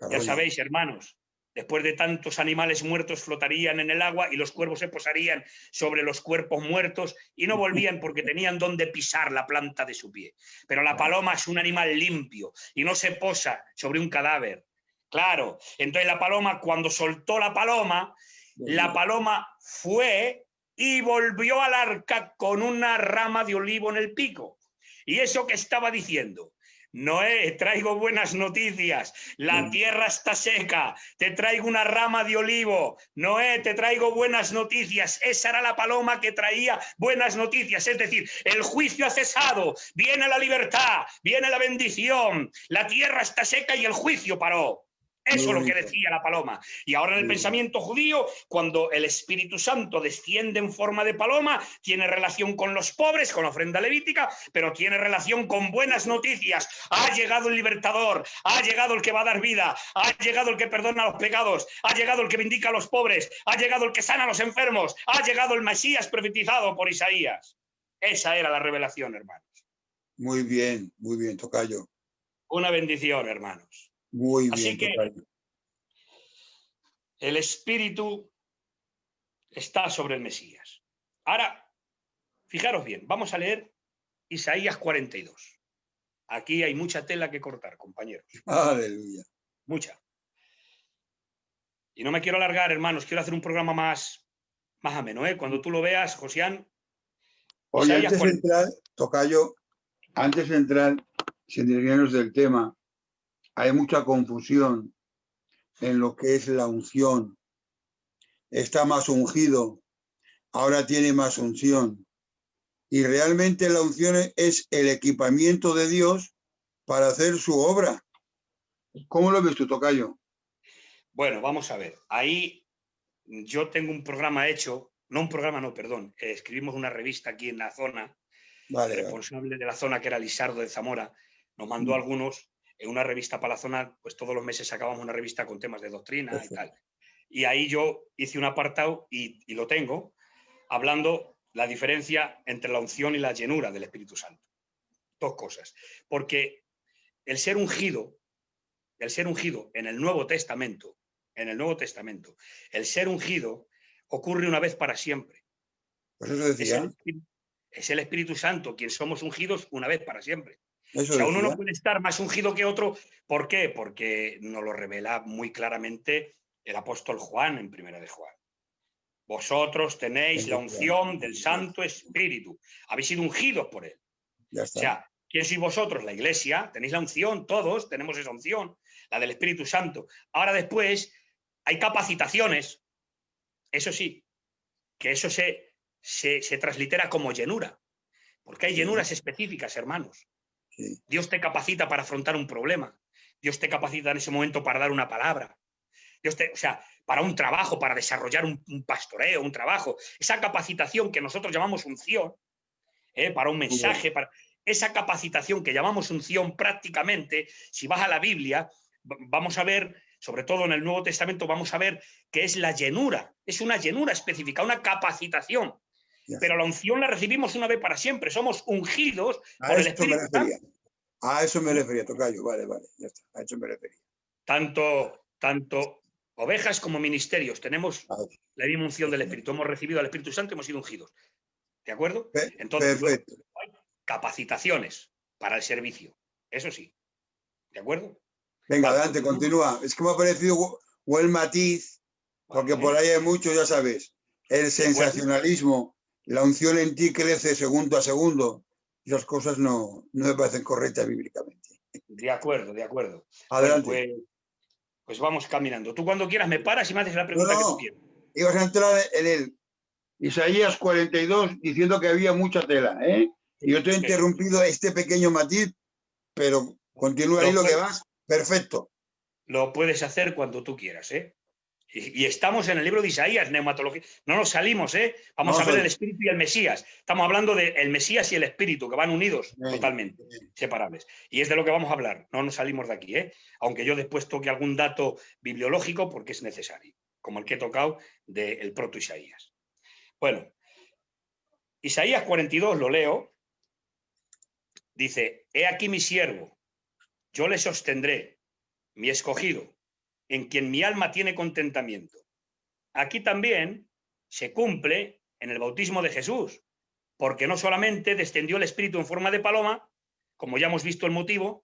Ya sabéis, hermanos, después de tantos animales muertos flotarían en el agua y los cuervos se posarían sobre los cuerpos muertos y no volvían porque tenían donde pisar la planta de su pie. Pero la paloma es un animal limpio y no se posa sobre un cadáver. Claro, entonces la paloma, cuando soltó la paloma fue y volvió al arca con una rama de olivo en el pico. ¿Y eso qué estaba diciendo? Noé, traigo buenas noticias. La tierra está seca. Te traigo una rama de olivo. Noé, te traigo buenas noticias. Esa era la paloma que traía buenas noticias. Es decir, el juicio ha cesado. Viene la libertad. Viene la bendición. La tierra está seca y el juicio paró. Eso es lo que decía la paloma. Y ahora en el pensamiento judío, cuando el Espíritu Santo desciende en forma de paloma, tiene relación con los pobres, con la ofrenda levítica, pero tiene relación con buenas noticias. Ha llegado el libertador, ha llegado el que va a dar vida, ha llegado el que perdona los pecados, ha llegado el que vindica a los pobres, ha llegado el que sana a los enfermos, ha llegado el Mesías profetizado por Isaías. Esa era la revelación, hermanos. Muy bien, tocayo. Una bendición, hermanos. Muy bien. Así que tocayo. El Espíritu está sobre el Mesías. Ahora, fijaros bien, vamos a leer Isaías 42. Aquí hay mucha tela que cortar, compañeros. Aleluya. Mucha. Y no me quiero alargar, hermanos, quiero hacer un programa más ameno, ¿eh? Cuando tú lo veas, Josián. Oye, antes de entrar, tocayo, antes de entrar, sin desviarnos del tema, hay mucha confusión en lo que es la unción. Está más ungido, ahora tiene más unción. Y realmente la unción es el equipamiento de Dios para hacer su obra. ¿Cómo lo ves tú, tocayo? Bueno, vamos a ver. Ahí yo tengo un programa hecho, no un programa, no, perdón. Escribimos una revista aquí en la zona. El responsable de la zona, que era Lisardo de Zamora, nos mandó algunos. En una revista para la zona, pues todos los meses sacábamos una revista con temas de doctrina y tal. Y ahí yo hice un apartado y lo tengo, hablando la diferencia entre la unción y la llenura del Espíritu Santo. Dos cosas. Porque el ser ungido en el Nuevo Testamento, el ser ungido ocurre una vez para siempre. Pues eso decía. Es el Espíritu Santo quien somos ungidos una vez para siempre. Eso o sea, uno decía. no puede estar más ungido que otro. ¿Por qué? Porque nos lo revela muy claramente el apóstol Juan en Primera de Juan. Vosotros tenéis la unción del Santo Espíritu. Habéis sido ungidos por él. Ya está. O sea, ¿quién sois vosotros? La iglesia. Tenéis la unción, todos tenemos esa unción, la del Espíritu Santo. Ahora después hay capacitaciones. Eso sí, que eso se translitera como llenura. Porque hay llenuras específicas, hermanos. Sí. Dios te capacita para afrontar un problema. Dios te capacita en ese momento para dar una palabra. O sea, para un trabajo, para desarrollar un pastoreo, un trabajo. Esa capacitación que nosotros llamamos unción, para un mensaje, para esa capacitación que llamamos unción, prácticamente, si vas a la Biblia, vamos a ver, sobre todo en el Nuevo Testamento, vamos a ver que es la llenura. Es una llenura específica, una capacitación. Pero la unción la recibimos una vez para siempre. Somos ungidos por el Espíritu Santo. A eso me refería, tocayo. Vale, ya está. A eso me refería. Tanto ovejas como ministerios tenemos la misma unción del Espíritu. Hemos recibido al Espíritu Santo y hemos sido ungidos. ¿De acuerdo? Entonces, perfecto. Hay capacitaciones para el servicio. Eso sí. ¿De acuerdo? Venga, adelante, continúa. Es que me ha parecido el matiz, porque por ahí hay mucho, ya sabes. El sensacionalismo. La unción en ti crece segundo a segundo. Esas cosas no me parecen correctas bíblicamente. De acuerdo. Adelante. Bueno, pues vamos caminando. Tú cuando quieras me paras y me haces la pregunta que tú quieras. Ibas a entrar en el Isaías 42 diciendo que había mucha tela, ¿eh? Y yo te he interrumpido este pequeño matiz, pero continúa ahí lo que vas. Perfecto. Lo puedes hacer cuando tú quieras, ¿eh? Y estamos en el libro de Isaías, neumatología. No nos salimos, ¿eh? Vamos a ver el Espíritu y el Mesías. Estamos hablando del Mesías y el Espíritu, que van unidos totalmente, separables. Y es de lo que vamos a hablar. No nos salimos de aquí, ¿eh? Aunque yo después toque algún dato bibliológico porque es necesario, como el que he tocado del proto Isaías. Bueno, Isaías 42 lo leo. Dice, he aquí mi siervo, yo le sostendré, mi escogido, en quien mi alma tiene contentamiento. Aquí también se cumple en el bautismo de Jesús, porque no solamente descendió el Espíritu en forma de paloma, como ya hemos visto el motivo,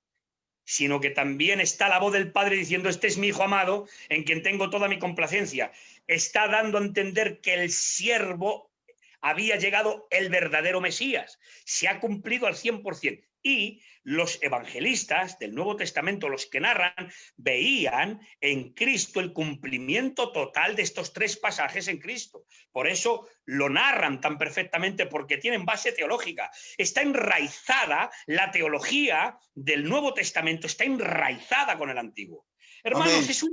sino que también está la voz del Padre diciendo, este es mi Hijo amado, en quien tengo toda mi complacencia. Está dando a entender que el siervo había llegado el verdadero Mesías. Se ha cumplido al 100%. Y los evangelistas del Nuevo Testamento, los que narran, veían en Cristo el cumplimiento total de estos 3 pasajes en Cristo. Por eso lo narran tan perfectamente, porque tienen base teológica. Está enraizada la teología del Nuevo Testamento, está enraizada con el Antiguo. Hermanos, Amén. es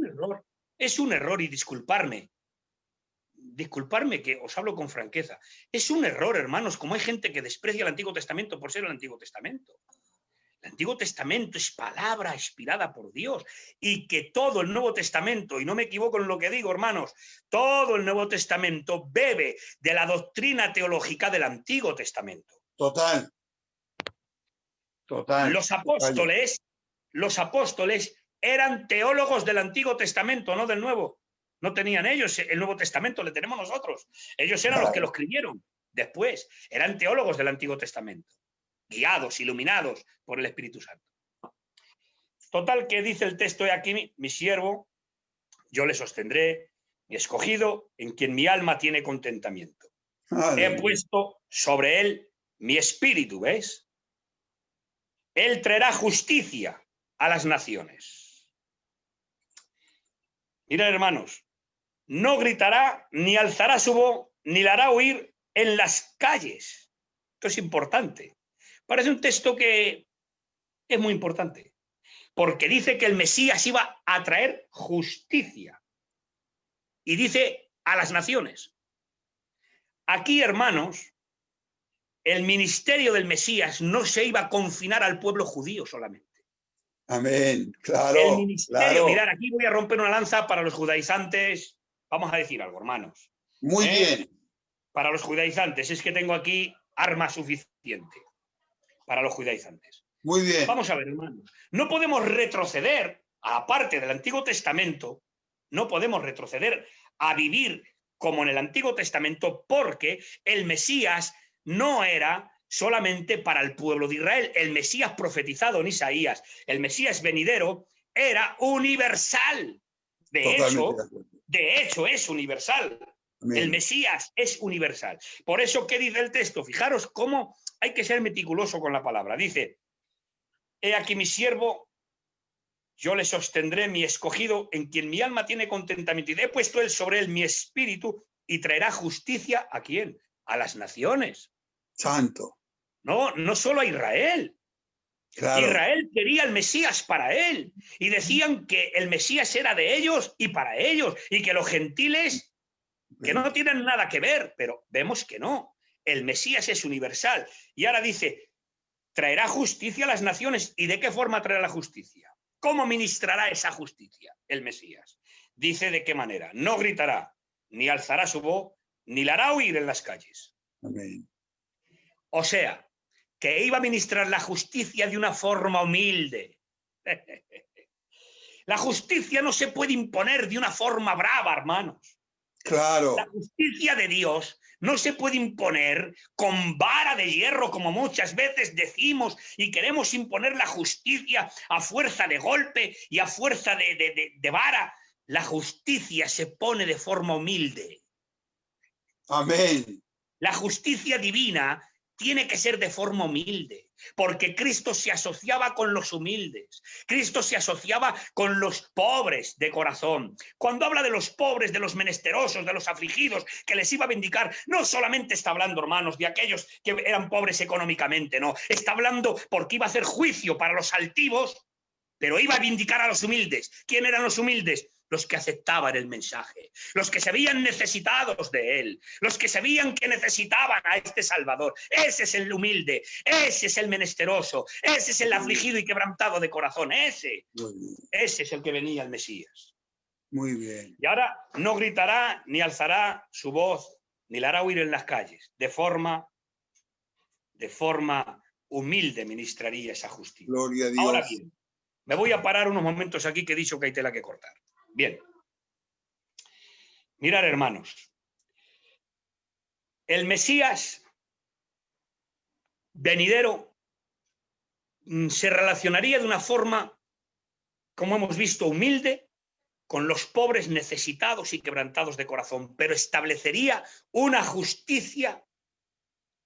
un error, y disculparme que os hablo con franqueza. Es un error, hermanos, como hay gente que desprecia el Antiguo Testamento por ser el Antiguo Testamento. El Antiguo Testamento es palabra inspirada por Dios, y que todo el Nuevo Testamento, y no me equivoco en lo que digo, hermanos, todo el Nuevo Testamento bebe de la doctrina teológica del Antiguo Testamento. Total. Los apóstoles eran teólogos del Antiguo Testamento, no del Nuevo. No tenían ellos el Nuevo Testamento, le tenemos nosotros. Ellos eran los que lo escribieron después. Eran teólogos del Antiguo Testamento, guiados, iluminados por el Espíritu Santo. Total, que dice el texto de aquí: mi siervo, yo le sostendré, mi escogido, en quien mi alma tiene contentamiento. He puesto sobre él mi espíritu, ¿ves? Él traerá justicia a las naciones. Mirad, hermanos, no gritará, ni alzará su voz, ni la hará oír en las calles. Esto es importante. Parece un texto que es muy importante, porque dice que el Mesías iba a traer justicia. Y dice a las naciones. Aquí, hermanos, el ministerio del Mesías no se iba a confinar al pueblo judío solamente. Amén, claro. El ministerio, claro. mirad, aquí voy a romper una lanza para los judaizantes. Vamos a decir algo, hermanos. Muy bien. Para los judaizantes, es que tengo aquí arma suficiente para los judaizantes. Muy bien. Vamos a ver, hermanos. No podemos retroceder, aparte del Antiguo Testamento, no podemos retroceder a vivir como en el Antiguo Testamento, porque el Mesías no era solamente para el pueblo de Israel. El Mesías profetizado en Isaías, el Mesías venidero, era universal. De hecho, es universal. Amén. El Mesías es universal. Por eso, ¿qué dice el texto? Fijaros cómo hay que ser meticuloso con la palabra. Dice: he aquí mi siervo, yo le sostendré, mi escogido, en quien mi alma tiene contentamiento. Y he puesto él sobre él mi espíritu, y traerá justicia ¿a quién? A las naciones. Santo. No solo a Israel. Claro. Israel quería el Mesías para él, y decían que el Mesías era de ellos y para ellos, y que los gentiles, que no tienen nada que ver, pero vemos que no. El Mesías es universal. Y ahora dice: traerá justicia a las naciones. ¿Y de qué forma traerá la justicia? ¿Cómo ministrará esa justicia el Mesías? Dice de qué manera. No gritará, ni alzará su voz, ni la hará oír en las calles. Amén. O sea, que iba a ministrar la justicia de una forma humilde. La justicia no se puede imponer de una forma brava, hermanos. Claro. La justicia de Dios no se puede imponer con vara de hierro, como muchas veces decimos, y queremos imponer la justicia a fuerza de golpe y a fuerza de vara. La justicia se pone de forma humilde. Amén. La justicia divina tiene que ser de forma humilde, porque Cristo se asociaba con los humildes. Cristo se asociaba con los pobres de corazón. Cuando habla de los pobres, de los menesterosos, de los afligidos, que les iba a vindicar, no solamente está hablando, hermanos, de aquellos que eran pobres económicamente, no. Está hablando porque iba a hacer juicio para los altivos, pero iba a vindicar a los humildes. ¿Quién eran los humildes? Los que aceptaban el mensaje, los que se veían necesitados de él, los que se veían que necesitaban a este Salvador. Ese es el humilde, ese es el menesteroso, ese es el afligido y quebrantado de corazón, ese es el que venía el Mesías. Muy bien. Y ahora no gritará, ni alzará su voz, ni la hará oír en las calles. De forma humilde ministraría esa justicia. Gloria a Dios. Ahora bien, me voy a parar unos momentos aquí, que he dicho que hay tela que cortar. Bien. Mirad, hermanos. El Mesías venidero se relacionaría de una forma, como hemos visto, humilde, con los pobres, necesitados y quebrantados de corazón, pero establecería una justicia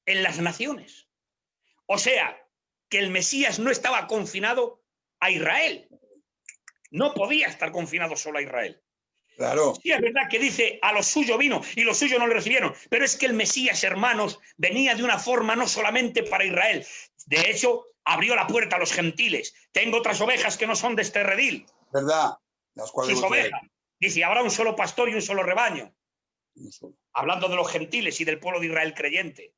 en las naciones. O sea, que el Mesías no estaba confinado a Israel. No podía estar confinado solo a Israel. Claro. Sí, es verdad que dice, a los suyos vino y los suyos no le recibieron, pero es que el Mesías, hermanos, venía de una forma no solamente para Israel. De hecho, abrió la puerta a los gentiles. Tengo otras ovejas que no son de este redil. ¿Verdad? Las cuales Sus ovejas. Dice, habrá un solo pastor y un solo rebaño. Hablando de los gentiles y del pueblo de Israel creyente.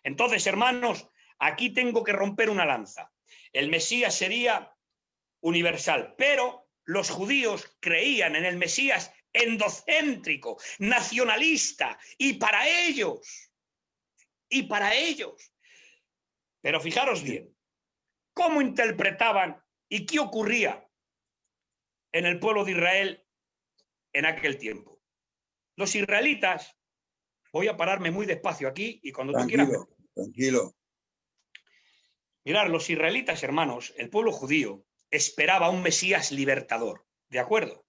Entonces, hermanos, aquí tengo que romper una lanza. El Mesías sería universal, pero los judíos creían en el Mesías endocéntrico, nacionalista, y para ellos. Pero fijaros bien, ¿cómo interpretaban y qué ocurría en el pueblo de Israel en aquel tiempo? Los israelitas, voy a pararme muy despacio aquí y cuando tú quieras... Tranquilo. Mirad, los israelitas, hermanos, el pueblo judío, esperaba un Mesías libertador, ¿de acuerdo?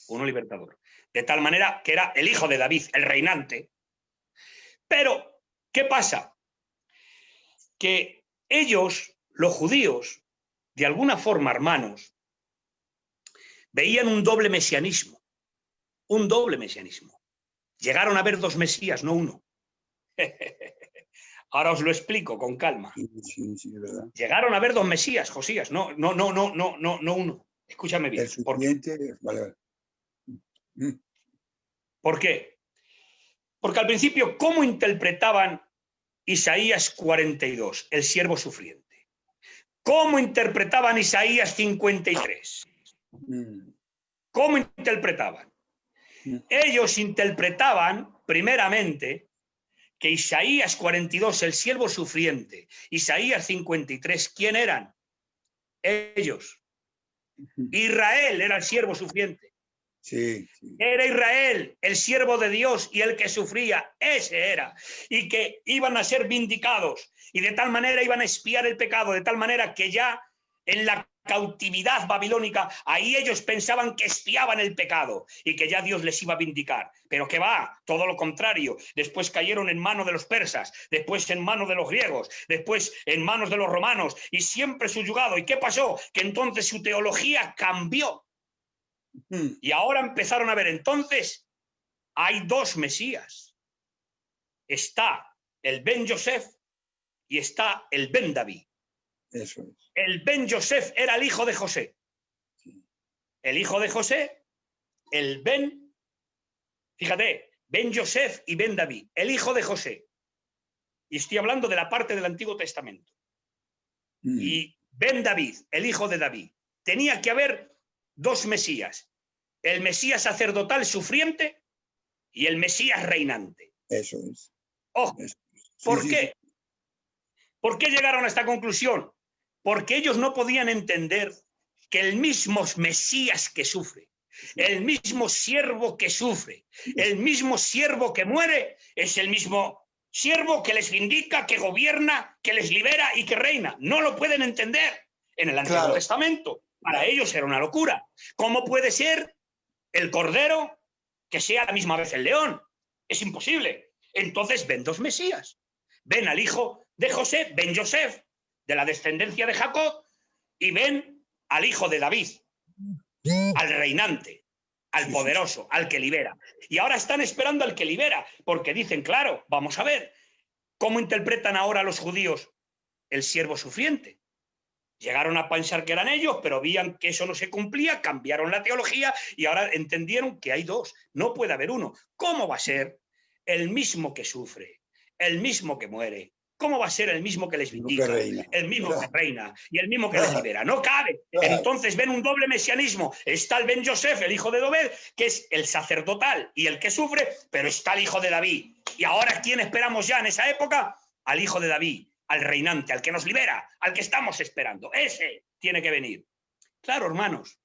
Uno libertador. De tal manera que era el hijo de David, el reinante. Pero, ¿qué pasa? Que ellos, los judíos, de alguna forma, hermanos, veían un doble mesianismo. Un doble mesianismo. Llegaron a ver dos Mesías, no uno. Ahora os lo explico con calma. Sí, ¿verdad? Llegaron a ver dos Mesías, Josías, no uno. Escúchame bien. El suficiente, vale. ¿Por qué? Porque al principio, ¿cómo interpretaban Isaías 42, el siervo sufriente? ¿Cómo interpretaban Isaías 53? ¿Cómo interpretaban? Ellos interpretaban, primeramente, que Isaías 42, el siervo sufriente, Isaías 53, ¿quién eran? Ellos. Israel era el siervo sufriente. Sí. Era Israel, el siervo de Dios y el que sufría, ese era. Y que iban a ser vindicados y de tal manera iban a expiar el pecado, de tal manera que ya en la cautividad babilónica, ahí ellos pensaban que expiaban el pecado y que ya Dios les iba a vindicar. Pero que va, todo lo contrario. Después cayeron en manos de los persas, después en manos de los griegos, después en manos de los romanos y siempre subyugado. ¿Y qué pasó? Que entonces su teología cambió. Y ahora empezaron a ver, entonces hay dos Mesías. Está el Ben Yosef y está el Ben David. Eso es. El Ben Yosef era el hijo de José. El hijo de José, el Ben, fíjate, Ben Yosef y Ben David, el hijo de José. Y estoy hablando de la parte del Antiguo Testamento. Y Ben David, el hijo de David. Tenía que haber dos Mesías. El Mesías sacerdotal sufriente y el Mesías reinante. Eso es. Ojo, ¿por qué? ¿Por qué llegaron a esta conclusión? Porque ellos no podían entender que el mismo Mesías que sufre, el mismo siervo que sufre, el mismo siervo que muere, es el mismo siervo que les vindica, que gobierna, que les libera y que reina. No lo pueden entender en el Antiguo Testamento. Para ellos era una locura. ¿Cómo puede ser el cordero que sea a la misma vez el león? Es imposible. Entonces ven dos Mesías. Ven al hijo de José, Ben Yosef, de la descendencia de Jacob, y ven al hijo de David, al reinante, al poderoso, al que libera. Y ahora están esperando al que libera, porque dicen, claro, vamos a ver, ¿cómo interpretan ahora los judíos el siervo sufriente? Llegaron a pensar que eran ellos, pero veían que eso no se cumplía, cambiaron la teología y ahora entendieron que hay dos, no puede haber uno. ¿Cómo va a ser el mismo que sufre, el mismo que muere? ¿Cómo va a ser el mismo que les vindica, el mismo que reina y el mismo que les libera? No cabe. Entonces ven un doble mesianismo. Está el Ben Yosef, el hijo de Dobed, que es el sacerdotal y el que sufre, pero está el hijo de David. Y ahora, ¿quién esperamos ya en esa época? Al hijo de David, al reinante, al que nos libera, al que estamos esperando. Ese tiene que venir. Claro, hermanos.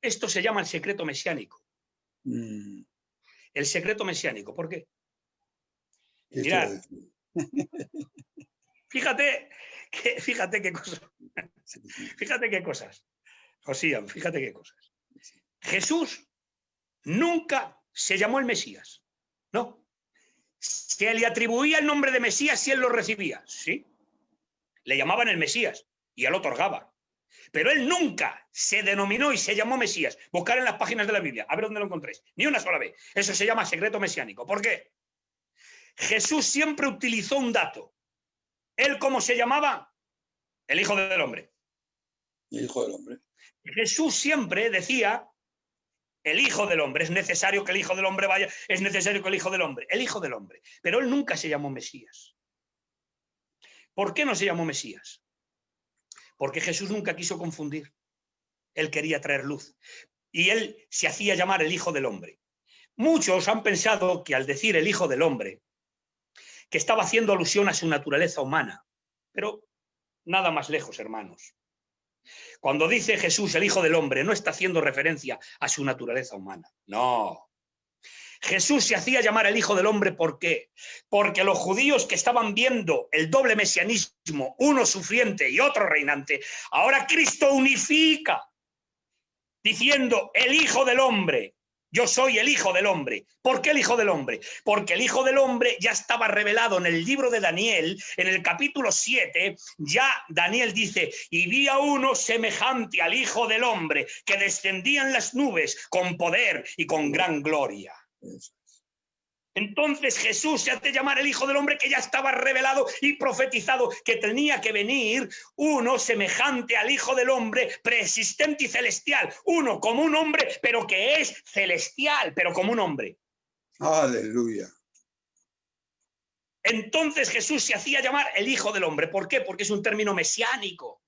Esto se llama el secreto mesiánico. El secreto mesiánico. ¿Por qué? Mirad. Fíjate qué cosas. Fíjate qué cosas. Josías, fíjate qué cosas. Jesús nunca se llamó el Mesías. No. Se le atribuía el nombre de Mesías si él lo recibía. Sí. le llamaban el Mesías y él otorgaba. Pero él nunca se denominó y se llamó Mesías. Buscar en las páginas de la Biblia, a ver dónde lo encontréis. Ni una sola vez. Eso se llama secreto mesiánico. ¿Por qué? Jesús siempre utilizó un dato. ¿Él cómo se llamaba? El Hijo del Hombre. El Hijo del Hombre. Jesús siempre decía el Hijo del Hombre. Es necesario que el Hijo del Hombre vaya. Es necesario que el Hijo del Hombre. El Hijo del Hombre. Pero él nunca se llamó Mesías. ¿Por qué no se llamó Mesías? Porque Jesús nunca quiso confundir. Él quería traer luz. Y él se hacía llamar el Hijo del Hombre. Muchos han pensado que al decir el Hijo del Hombre, que estaba haciendo alusión a su naturaleza humana. Pero nada más lejos, hermanos. Cuando dice Jesús el Hijo del Hombre, no está haciendo referencia a su naturaleza humana. No. Jesús se hacía llamar el Hijo del Hombre, ¿por qué? Porque los judíos que estaban viendo el doble mesianismo, uno sufriente y otro reinante, ahora Cristo unifica, diciendo el Hijo del Hombre. Yo soy el Hijo del Hombre. ¿Por qué el Hijo del Hombre? Porque el Hijo del Hombre ya estaba revelado en el libro de Daniel, en el capítulo 7, ya Daniel dice, y vi a uno semejante al Hijo del Hombre, que descendía en las nubes con poder y con gran gloria. Entonces Jesús se hace llamar el Hijo del Hombre, que ya estaba revelado y profetizado que tenía que venir uno semejante al Hijo del Hombre, preexistente y celestial. Uno como un hombre, pero que es celestial, pero como un hombre. Aleluya. Entonces Jesús se hacía llamar el Hijo del Hombre. ¿Por qué? Porque es un término mesiánico.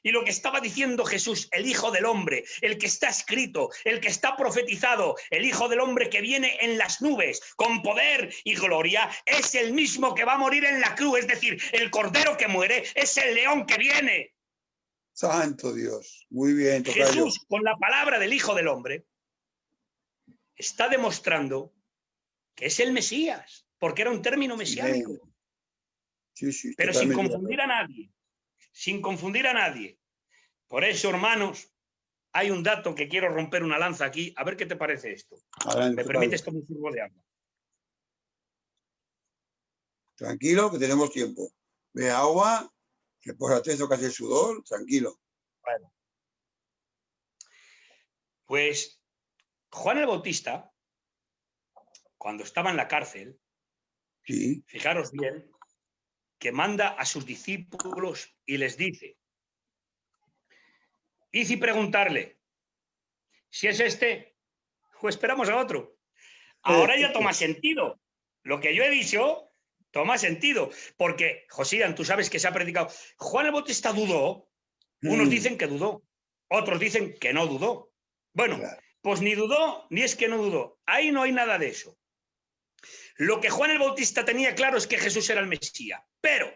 Y lo que estaba diciendo Jesús, el Hijo del Hombre, el que está escrito, el que está profetizado, el Hijo del Hombre que viene en las nubes con poder y gloria, es el mismo que va a morir en la cruz. Es decir, el Cordero que muere es el León que viene. Santo Dios. Muy bien, tocayo. Jesús, con la palabra del Hijo del Hombre, está demostrando que es el Mesías, porque era un término mesiánico. Sí, sí, pero sin confundir a nadie. Sin confundir a nadie. Por eso, hermanos, hay un dato que quiero romper una lanza aquí. A ver qué te parece esto. Adelante, ¿Me permites tomar un surbo de agua? Tranquilo, que tenemos tiempo. Ve agua, que por atento casi el sudor, tranquilo. Bueno. Pues Juan el Bautista, cuando estaba en la cárcel, Sí. fijaros bien, que manda a sus discípulos y les dice, id y preguntarle si es este o esperamos a otro. Ahora ya toma sentido. Lo que yo he dicho toma sentido, porque, Josían, tú sabes que se ha predicado. Juan el Bautista dudó, unos dicen que dudó, otros dicen que no dudó. Bueno, Claro. pues ni dudó, ni es que no dudó. Ahí no hay nada de eso. Lo que Juan el Bautista tenía claro es que Jesús era el Mesías, pero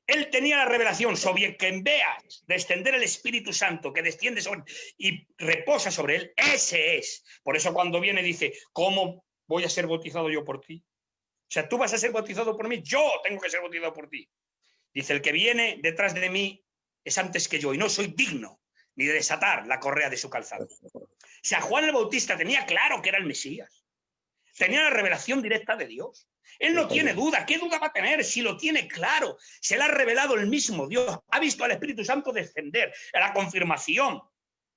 él tenía la revelación sobre que en veas descender el Espíritu Santo, que desciende sobre y reposa sobre él, ese es. Por eso cuando viene dice, ¿cómo voy a ser bautizado yo por ti? O sea, tú vas a ser bautizado por mí, yo tengo que ser bautizado por ti. Dice, el que viene detrás de mí es antes que yo y no soy digno ni de desatar la correa de su calzado. O sea, Juan el Bautista tenía claro que era el Mesías. Tenía la revelación directa de Dios. Él no tiene duda. ¿Qué duda va a tener si lo tiene claro? Se le ha revelado el mismo Dios. Ha visto al Espíritu Santo descender, la confirmación,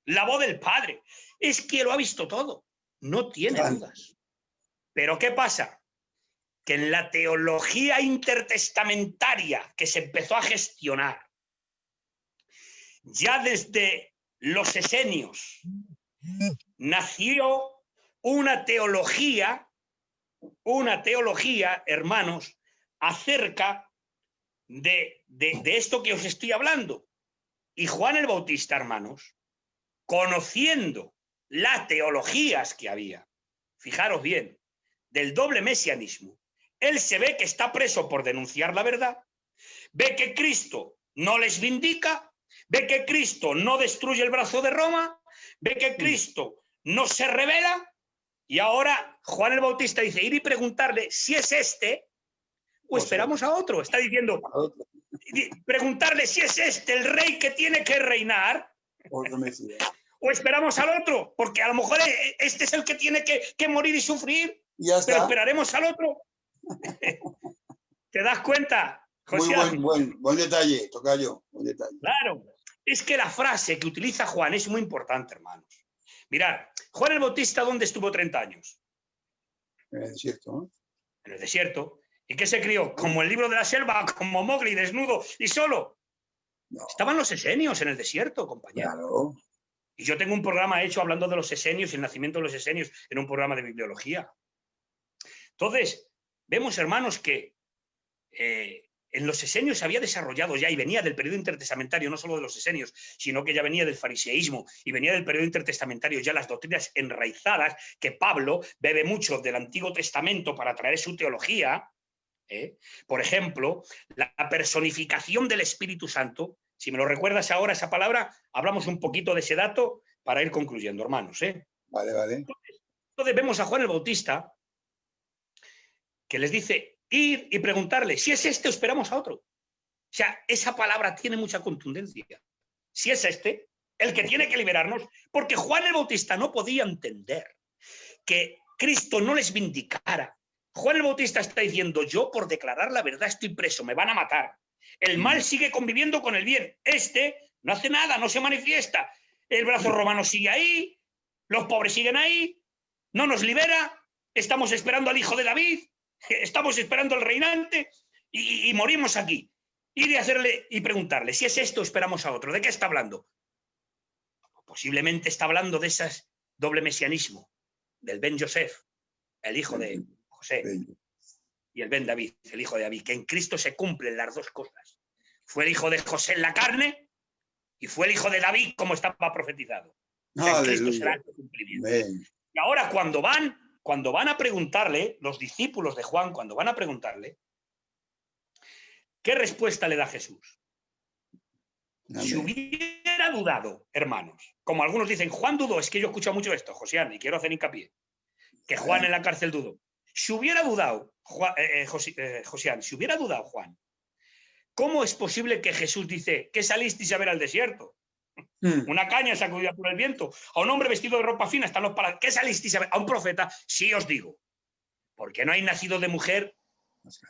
la voz del Padre. Es que lo ha visto todo. No tiene dudas. Pero ¿qué pasa? Que en la teología intertestamentaria que se empezó a gestionar, ya desde los esenios, nació una teología, hermanos, acerca de esto que os estoy hablando. Y Juan el Bautista, hermanos, conociendo las teologías que había, fijaros bien, del doble mesianismo, él se ve que está preso por denunciar la verdad, ve que Cristo no les vindica, ve que Cristo no destruye el brazo de Roma, ve que Cristo no se revela. Y ahora Juan el Bautista dice, ir y preguntarle si es este o esperamos a otro. Está diciendo, preguntarle si es este el rey que tiene que reinar o esperamos al otro, porque a lo mejor este es el que tiene que morir y sufrir, pero esperaremos al otro. ¿Te das cuenta? José, buen detalle, tocayo, buen detalle. claro, es que la frase que utiliza Juan es muy importante, hermanos. Mirad, Juan el Bautista, ¿dónde estuvo 30 años? En el desierto, ¿no? En el desierto. ¿Y qué se crió? Como el libro de la selva, como Mowgli, desnudo y solo. No, Estaban los esenios en el desierto, compañero. claro. Y yo tengo un programa hecho hablando de los esenios y el nacimiento de los esenios en un programa de bibliología. Entonces, vemos, hermanos, que en los esenios se había desarrollado ya y venía del periodo intertestamentario, no solo de los esenios, sino que ya venía del fariseísmo y venía del periodo intertestamentario ya las doctrinas enraizadas que Pablo bebe mucho del Antiguo Testamento para traer su teología. Por ejemplo, la personificación del Espíritu Santo. Si me lo recuerdas ahora esa palabra, hablamos un poquito de ese dato para ir concluyendo, hermanos. Vale. Entonces vemos a Juan el Bautista que les dice ir y preguntarle, si es este o esperamos a otro. O sea, esa palabra tiene mucha contundencia. Si es este, el que tiene que liberarnos, porque Juan el Bautista no podía entender que Cristo no les vindicara. Juan el Bautista está diciendo, yo por declarar la verdad estoy preso, me van a matar. El mal sigue conviviendo con el bien. Este no hace nada, no se manifiesta. El brazo romano sigue ahí, los pobres siguen ahí, no nos libera, estamos esperando al hijo de David, estamos esperando al reinante y morimos aquí. Ir y hacerle y preguntarle, si es esto, esperamos a otro. ¿De qué está hablando? Posiblemente está hablando de ese doble mesianismo, del Ben Yosef, el hijo de José, y el Ben David, el hijo de David, que en Cristo se cumplen las dos cosas. Fue el hijo de José en la carne y fue el hijo de David como estaba profetizado. O sea, en Cristo será el cumplimiento. Y ahora cuando van a preguntarle, los discípulos de Juan, cuando van a preguntarle, ¿qué respuesta le da Jesús? Amén. Si hubiera dudado, hermanos, como algunos dicen, Juan dudó, es que yo escucho mucho esto, Josián, y quiero hacer hincapié, que Juan en la cárcel dudó. Si hubiera dudado, Josián, si hubiera dudado Juan, ¿cómo es posible que Jesús dice que salisteis a ver al desierto? Una caña sacudida por el viento, a un hombre vestido de ropa fina, están los palacios. ¿Qué salisteis a ver? A un profeta, sí os digo, porque no hay nacido de mujer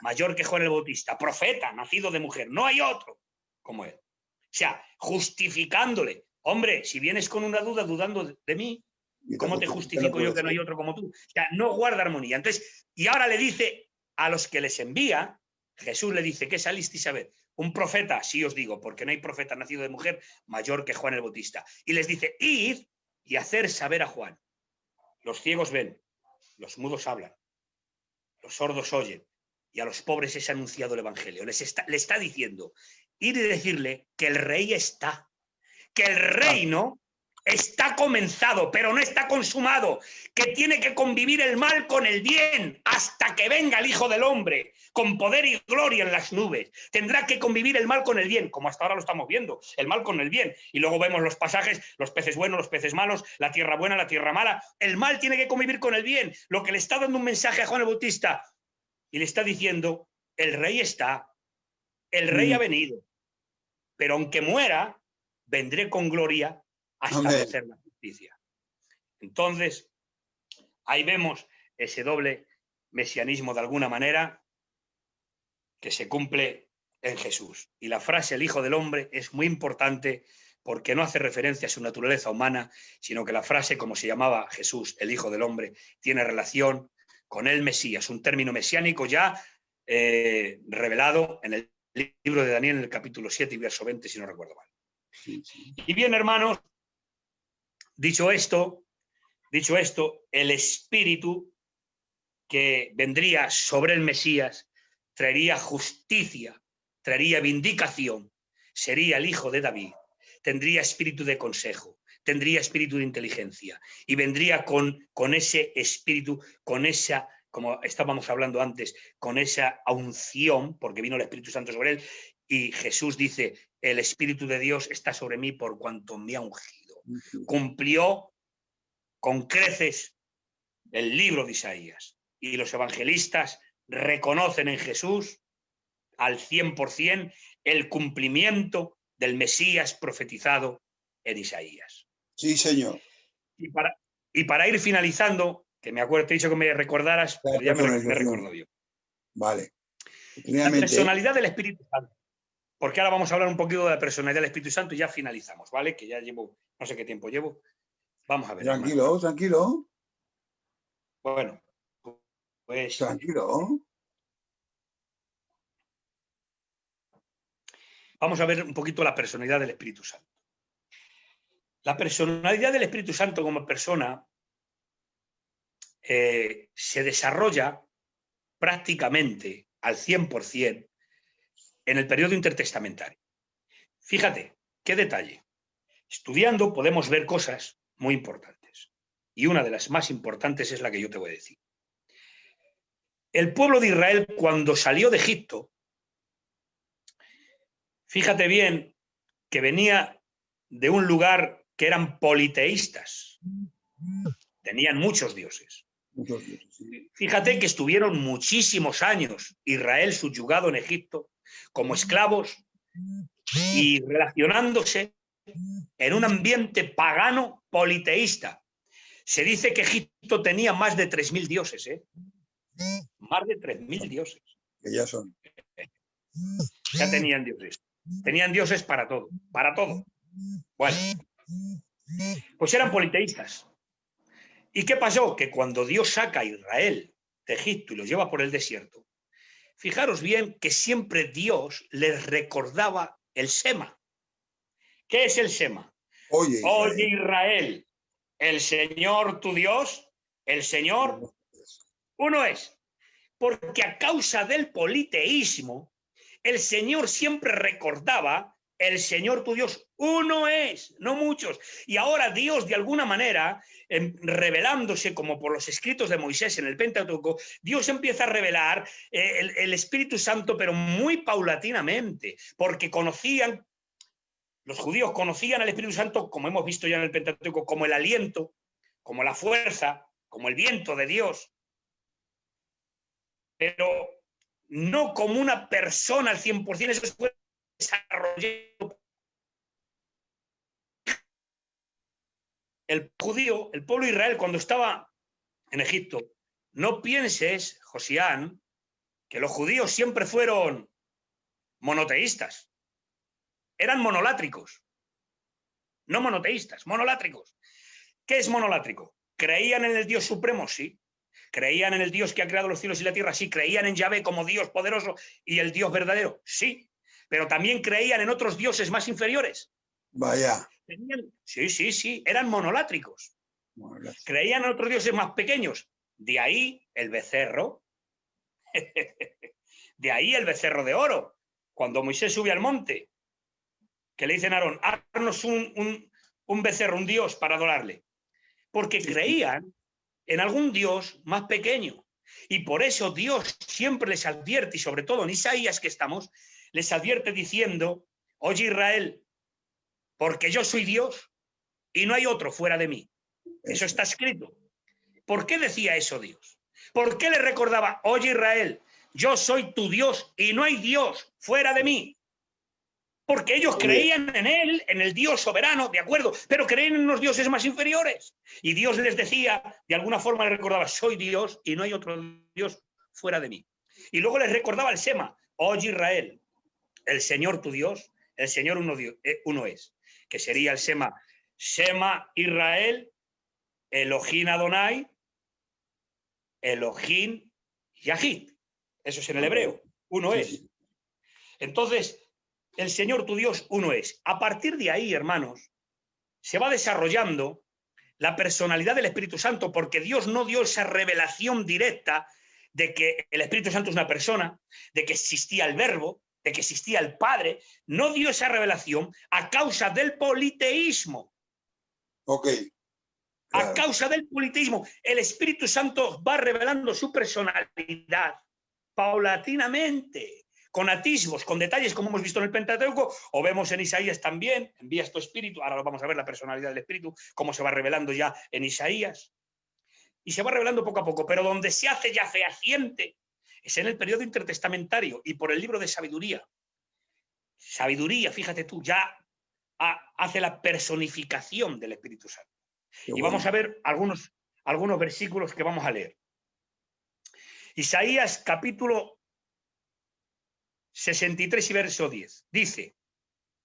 mayor que Juan el Bautista, profeta, nacido de mujer, no hay otro como él. O sea, justificándole, hombre, si vienes con una duda dudando de mí, ¿cómo te justifico yo que no hay otro como tú? O sea, no guarda armonía. Entonces, y ahora le dice a los que les envía, Jesús le dice, ¿qué salisteis a ver? Un profeta, sí os digo, porque no hay profeta nacido de mujer mayor que Juan el Bautista. Y les dice, id y hacer saber a Juan. Los ciegos ven, los mudos hablan, los sordos oyen, y a los pobres es anunciado el Evangelio. Le está diciendo, ir y decirle que el rey está, que el reino está comenzado, pero no está consumado, que tiene que convivir el mal con el bien hasta que venga el Hijo del Hombre, con poder y gloria en las nubes. Tendrá que convivir el mal con el bien, como hasta ahora lo estamos viendo, el mal con el bien. Y luego vemos los pasajes, los peces buenos, los peces malos, la tierra buena, la tierra mala. El mal tiene que convivir con el bien. Lo que le está dando un mensaje a Juan el Bautista, y le está diciendo, el rey está, el rey ha venido, pero aunque muera, vendré con gloria a establecer la justicia. Entonces, ahí vemos ese doble mesianismo de alguna manera que se cumple en Jesús. Y la frase el Hijo del Hombre es muy importante porque no hace referencia a su naturaleza humana, sino que la frase, como se llamaba Jesús, el Hijo del Hombre, tiene relación con el Mesías, un término mesiánico ya revelado en el libro de Daniel en el capítulo 7 y verso 20, si no recuerdo mal. Y bien, hermanos, dicho esto, el Espíritu que vendría sobre el Mesías traería justicia, traería vindicación, sería el Hijo de David, tendría espíritu de consejo, tendría espíritu de inteligencia y vendría con ese espíritu, con esa, como estábamos hablando antes, con esa unción, porque vino el Espíritu Santo sobre él, y Jesús dice, el Espíritu de Dios está sobre mí por cuanto me ha ungido. Cumplió con creces el libro de Isaías, y los evangelistas reconocen en Jesús al 100% el cumplimiento del Mesías profetizado en Isaías. Sí, señor. Y para ir finalizando, que me acuerdo, te he dicho que me recordaras, pero ya me recuerdo yo. Vale. La personalidad del Espíritu Santo. Porque ahora vamos a hablar un poquito de la personalidad del Espíritu Santo y ya finalizamos, ¿vale? Que ya llevo, no sé qué tiempo llevo. Vamos a ver. Tranquilo, hermano. Tranquilo. Bueno, pues... Tranquilo. Vamos a ver un poquito la personalidad del Espíritu Santo. La personalidad del Espíritu Santo como persona se desarrolla prácticamente al 100% en el periodo intertestamentario. Fíjate, qué detalle. Estudiando podemos ver cosas muy importantes. Y una de las más importantes es la que yo te voy a decir. El pueblo de Israel, cuando salió de Egipto, fíjate bien que venía de un lugar que eran politeístas. Tenían muchos dioses. Fíjate que estuvieron muchísimos años Israel subyugado en Egipto como esclavos y relacionándose en un ambiente pagano politeísta. Se dice que Egipto tenía más de 3.000 dioses, ¿eh? Más de 3.000 dioses. Que ya son. Ya tenían dioses. Tenían dioses para todo, para todo. Bueno, pues eran politeístas. ¿Y qué pasó? Que cuando Dios saca a Israel de Egipto y los lleva por el desierto, fijaros bien que siempre Dios les recordaba el Shema. ¿Qué es el Shema? Oye, Israel, el Señor tu Dios, el Señor uno es. Porque a causa del politeísmo, el Señor siempre recordaba el Señor tu Dios uno es, no muchos. Y ahora Dios, de alguna manera, revelándose como por los escritos de Moisés en el Pentateuco, Dios empieza a revelar el Espíritu Santo, pero muy paulatinamente, porque conocían, los judíos conocían al Espíritu Santo, como hemos visto ya en el Pentateuco, como el aliento, como la fuerza, como el viento de Dios, pero no como una persona al 100%, eso se puede desarrollar. El judío, el pueblo de Israel, cuando estaba en Egipto, no pienses, Josián, que los judíos siempre fueron monoteístas. Eran monolátricos. No monoteístas, monolátricos. ¿Qué es monolátrico? ¿Creían en el Dios supremo? Sí. ¿Creían en el Dios que ha creado los cielos y la tierra? Sí. ¿Creían en Yahvé como Dios poderoso y el Dios verdadero? Sí. Pero también creían en otros dioses más inferiores. Vaya. Sí. Eran monolátricos. Creían en otros dioses más pequeños. De ahí el becerro. De ahí el becerro de oro. Cuando Moisés sube al monte, que le dicen a Aarón, haznos un becerro, un dios para adorarle. Porque creían en algún dios más pequeño. Y por eso Dios siempre les advierte, y sobre todo en Isaías que estamos, les advierte diciendo, oye Israel, porque yo soy Dios y no hay otro fuera de mí. Eso está escrito. ¿Por qué decía eso Dios? ¿Por qué le recordaba, oye Israel, yo soy tu Dios y no hay Dios fuera de mí? Porque ellos creían en él, en el Dios soberano, de acuerdo, pero creían en unos dioses más inferiores. Y Dios les decía, de alguna forma les recordaba, soy Dios y no hay otro Dios fuera de mí. Y luego les recordaba el Shema, oye Israel, el Señor tu Dios, el Señor uno es, que sería el Shema, Shema Israel, Elohim Adonai, Elohim Yahid. Eso es en el hebreo, uno es. Entonces, el Señor tu Dios uno es. A partir de ahí, hermanos, se va desarrollando la personalidad del Espíritu Santo, porque Dios no dio esa revelación directa de que el Espíritu Santo es una persona, de que existía el Verbo, de que existía el Padre. No dio esa revelación a causa del politeísmo. Ok. Claro. A causa del politeísmo, el Espíritu Santo va revelando su personalidad paulatinamente, con atisbos, con detalles, como hemos visto en el Pentateuco, o vemos en Isaías también, envías tu Espíritu, ahora vamos a ver la personalidad del Espíritu, cómo se va revelando ya en Isaías, y se va revelando poco a poco, pero donde se hace ya fehaciente es en el periodo intertestamentario y por el libro de sabiduría. Sabiduría, fíjate tú, ya hace la personificación del Espíritu Santo. Y vamos a ver algunos versículos que vamos a leer. Isaías capítulo 63 y verso 10. Dice,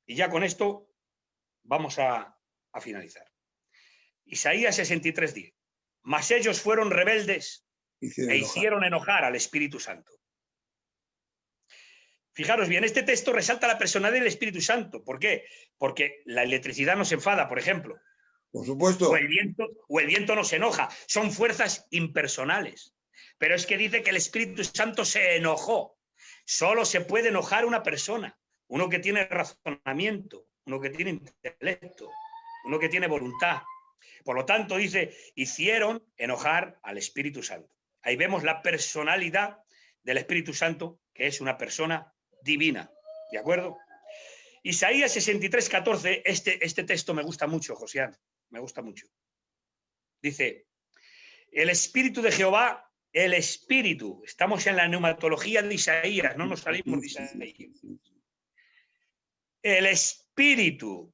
y ya con esto vamos a finalizar. Isaías 63, 10. Mas ellos fueron rebeldes e hicieron enojar al Espíritu Santo. Fijaros bien, este texto resalta la personalidad del Espíritu Santo. ¿Por qué? Porque la electricidad nos enfada, por ejemplo. Por supuesto. O el viento nos enoja. Son fuerzas impersonales. Pero es que dice que el Espíritu Santo se enojó. Solo se puede enojar una persona. Uno que tiene razonamiento, uno que tiene intelecto, uno que tiene voluntad. Por lo tanto, dice, hicieron enojar al Espíritu Santo. Ahí vemos la personalidad del Espíritu Santo, que es una persona divina. ¿De acuerdo? Isaías 63, 14, este texto me gusta mucho, Josián, me gusta mucho. Dice, el Espíritu de Jehová, el Espíritu, estamos en la neumatología de Isaías, no nos salimos de Isaías. El Espíritu,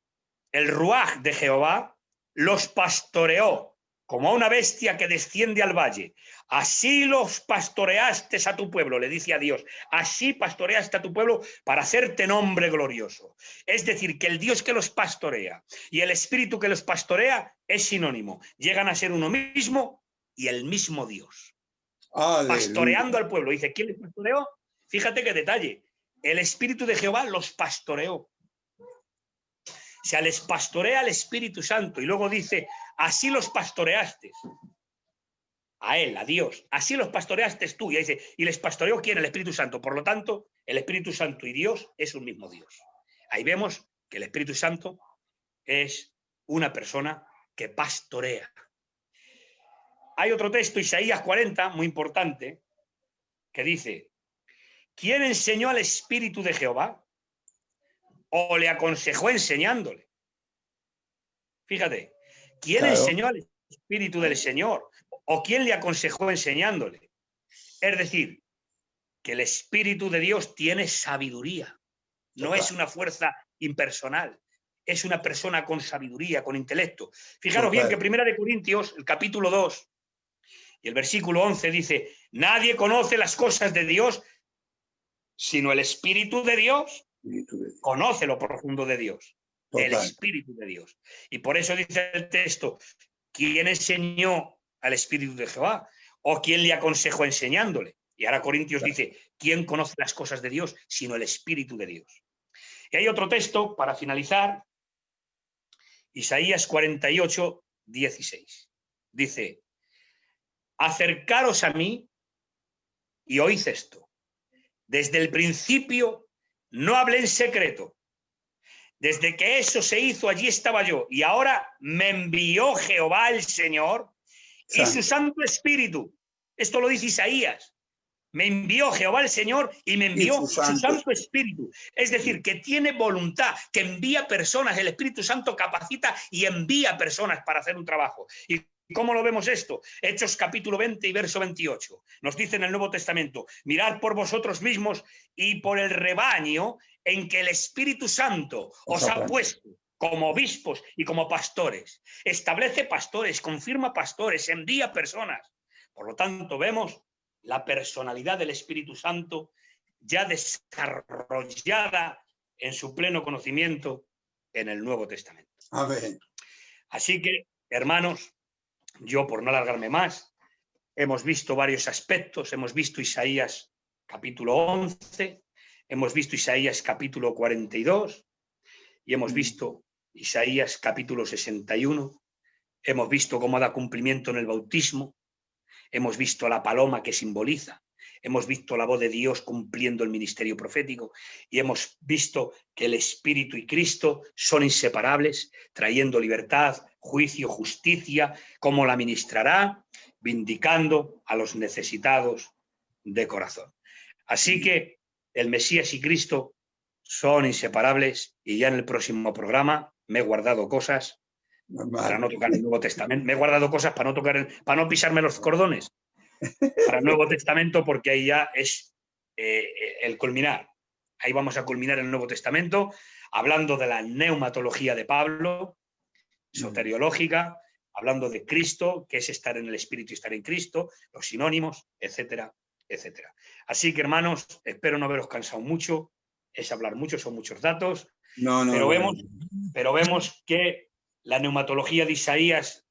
el Ruaj de Jehová, los pastoreó como a una bestia que desciende al valle. Así los pastoreaste a tu pueblo, le dice a Dios. Así pastoreaste a tu pueblo para hacerte nombre glorioso. Es decir, que el Dios que los pastorea y el Espíritu que los pastorea es sinónimo. Llegan a ser uno mismo y el mismo Dios. Aleluya. Pastoreando al pueblo. Dice, ¿quién les pastoreó? Fíjate qué detalle. El Espíritu de Jehová los pastoreó. O sea, les pastorea el Espíritu Santo. Y luego dice, así los pastoreaste. A él, a Dios. Así los pastoreaste tú. Y dice, ¿y les pastoreó quién? El Espíritu Santo. Por lo tanto, el Espíritu Santo y Dios es un mismo Dios. Ahí vemos que el Espíritu Santo es una persona que pastorea. Hay otro texto, Isaías 40, muy importante, que dice, ¿quién enseñó al Espíritu de Jehová? ¿O le aconsejó enseñándole? Fíjate, ¿quién enseñó al Espíritu del Señor? ¿O quién le aconsejó enseñándole? Es decir, que el Espíritu de Dios tiene sabiduría. No es una fuerza impersonal. Es una persona con sabiduría, con intelecto. Fijaros bien que 1 Corintios, el capítulo 2 y el versículo 11 dice, nadie conoce las cosas de Dios sino el Espíritu de Dios. Conoce lo profundo de Dios. El Espíritu de Dios. Y por eso dice el texto, ¿quién enseñó al Espíritu de Jehová? ¿O quién le aconsejó enseñándole? Y ahora Corintios dice, ¿quién conoce las cosas de Dios sino el Espíritu de Dios? Y hay otro texto, para finalizar, Isaías 48, 16. Dice, acercaros a mí y oíd esto. Desde el principio no hablé en secreto. Desde que eso se hizo, allí estaba yo. Y ahora me envió Jehová el Señor y su Santo Espíritu. Esto lo dice Isaías. Me envió Jehová el Señor y me envió su Santo Espíritu. Es decir, que tiene voluntad, que envía personas. El Espíritu Santo capacita y envía personas para hacer un trabajo. ¿Y cómo lo vemos esto? Hechos capítulo 20 y verso 28. Nos dice en el Nuevo Testamento, mirad por vosotros mismos y por el rebaño en que el Espíritu Santo os ha puesto como obispos y como pastores. Establece pastores, confirma pastores, envía personas. Por lo tanto, vemos la personalidad del Espíritu Santo ya desarrollada en su pleno conocimiento en el Nuevo Testamento. Amén. Así que, hermanos, yo por no alargarme más, hemos visto varios aspectos, hemos visto Isaías capítulo 11, hemos visto Isaías capítulo 42 y hemos visto Isaías capítulo 61, hemos visto cómo da cumplimiento en el bautismo, hemos visto la paloma que simboliza, hemos visto la voz de Dios cumpliendo el ministerio profético y hemos visto que el Espíritu y Cristo son inseparables, trayendo libertad, juicio, justicia, cómo la ministrará, vindicando a los necesitados de corazón. Así que el Mesías y Cristo son inseparables y ya en el próximo programa me he guardado cosas para no tocar el Nuevo Testamento. Me he guardado cosas para no pisarme los cordones para el Nuevo Testamento, porque ahí ya es el culminar. Ahí vamos a culminar el Nuevo Testamento, hablando de la neumatología de Pablo, soteriológica, hablando de Cristo, que es estar en el Espíritu y estar en Cristo, los sinónimos, etcétera, etc. Así que, hermanos, espero no haberos cansado mucho, es hablar mucho, son muchos datos, pero vemos que la neumatología de Isaías,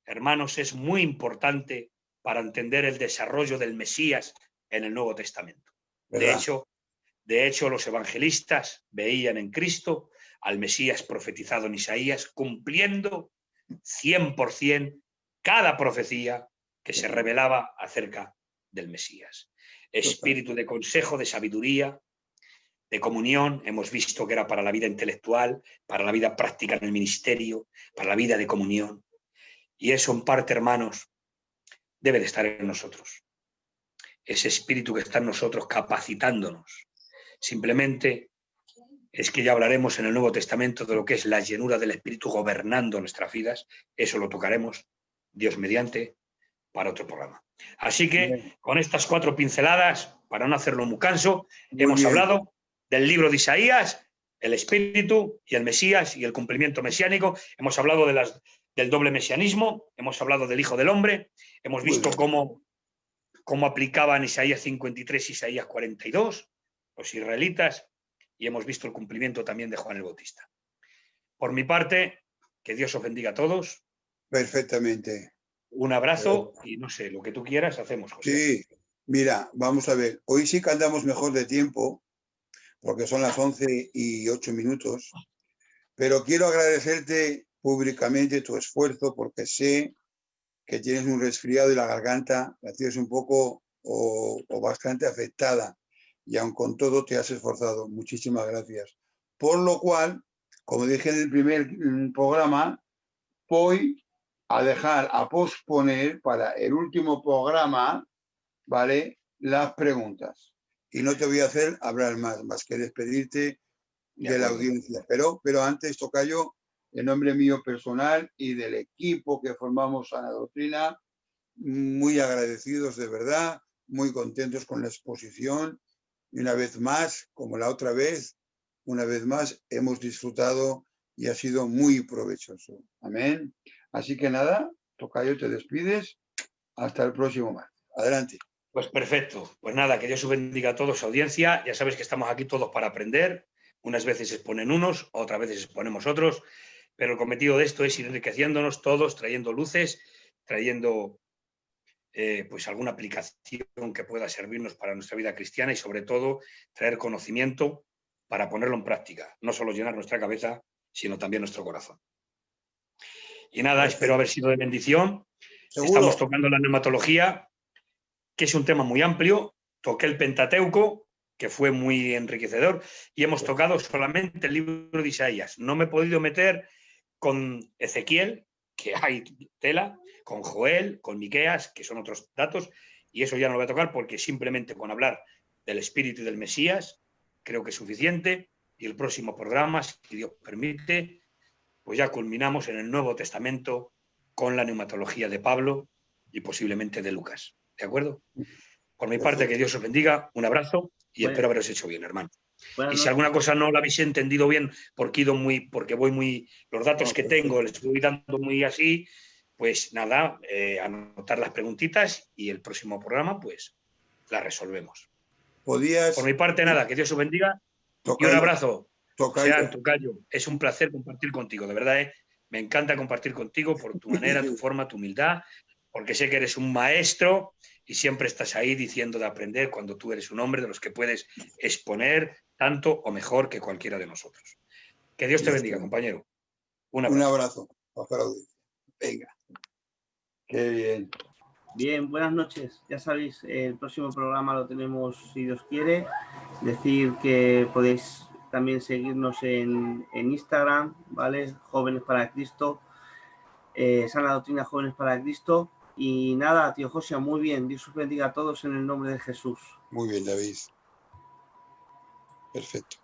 hermanos, es muy importante para entender el desarrollo del Mesías en el Nuevo Testamento. De hecho, los evangelistas veían en Cristo al Mesías profetizado en Isaías, cumpliendo 100% cada profecía que se revelaba acerca del Mesías. Espíritu de consejo, de sabiduría, de comunión, hemos visto que era para la vida intelectual, para la vida práctica en el ministerio, para la vida de comunión. Y eso, en parte, hermanos, debe de estar en nosotros. Ese espíritu que está en nosotros capacitándonos. Simplemente es que ya hablaremos en el Nuevo Testamento de lo que es la llenura del Espíritu gobernando nuestras vidas. Eso lo tocaremos, Dios mediante, para otro programa. Así que, con estas 4 pinceladas, para no hacerlo muy canso, hemos hablado del libro de Isaías, el Espíritu y el Mesías y el cumplimiento mesiánico. Hemos hablado del doble mesianismo, hemos hablado del Hijo del Hombre, hemos visto cómo aplicaban Isaías 53 y Isaías 42, los israelitas, y hemos visto el cumplimiento también de Juan el Bautista. Por mi parte, que Dios os bendiga a todos. Perfectamente. Un abrazo y no sé, lo que tú quieras hacemos, José. Sí, mira, vamos a ver. Hoy sí que andamos mejor de tiempo, porque son las 11:08, pero quiero agradecerte públicamente tu esfuerzo, porque sé que tienes un resfriado y la garganta la tienes un poco o bastante afectada, y aun con todo te has esforzado. Muchísimas gracias. Por lo cual, como dije en el primer programa, voy a posponer para el último programa, ¿vale?, las preguntas. Y no te voy a hacer hablar más que despedirte de la audiencia. Pero antes, tocayo, en nombre mío personal y del equipo que formamos Sana Doctrina, muy agradecidos de verdad, muy contentos con la exposición. Y una vez más, como la otra vez, una vez más hemos disfrutado y ha sido muy provechoso. Amén. Así que nada, tocayo, te despides. Hasta el próximo martes. Adelante. Pues perfecto. Pues nada, que Dios os bendiga a todos, audiencia. Ya sabéis que estamos aquí todos para aprender. Unas veces exponen unos, otras veces exponemos otros, pero el cometido de esto es ir enriqueciéndonos todos, trayendo luces, trayendo pues alguna aplicación que pueda servirnos para nuestra vida cristiana y sobre todo traer conocimiento para ponerlo en práctica, no solo llenar nuestra cabeza, sino también nuestro corazón. Y nada, espero haber sido de bendición. ¿Seguro? Estamos tocando la neumatología, que es un tema muy amplio. Toqué el Pentateuco, que fue muy enriquecedor, y hemos tocado solamente el libro de Isaías. No me he podido meter con Ezequiel, que hay tela, con Joel, con Miqueas, que son otros datos, y eso ya no lo voy a tocar porque simplemente con hablar del Espíritu y del Mesías creo que es suficiente, y el próximo programa, si Dios permite, pues ya culminamos en el Nuevo Testamento con la neumatología de Pablo y posiblemente de Lucas. ¿De acuerdo? Por mi parte, que Dios os bendiga, un abrazo y espero haberos hecho bien, hermano. Y si alguna cosa no la habéis entendido bien, porque voy muy, los datos que tengo les voy dando muy así, pues nada, anotar las preguntitas y el próximo programa, pues las resolvemos. Por mi parte, nada, que Dios os bendiga y un abrazo. Tocayo, es un placer compartir contigo, de verdad, me encanta compartir contigo por tu manera, tu forma, tu humildad, porque sé que eres un maestro y siempre estás ahí diciendo de aprender cuando tú eres un hombre de los que puedes exponer tanto o mejor que cualquiera de nosotros. Que Dios te bendiga, compañero. Un abrazo. Venga. Qué bien. Bien, buenas noches. Ya sabéis, el próximo programa lo tenemos, si Dios quiere. Decir que podéis también seguirnos en Instagram, ¿vale? Jóvenes para Cristo, Sana Doctrina Jóvenes para Cristo. Y nada, tío José, muy bien. Dios os bendiga a todos en el nombre de Jesús. Muy bien, David. Perfecto.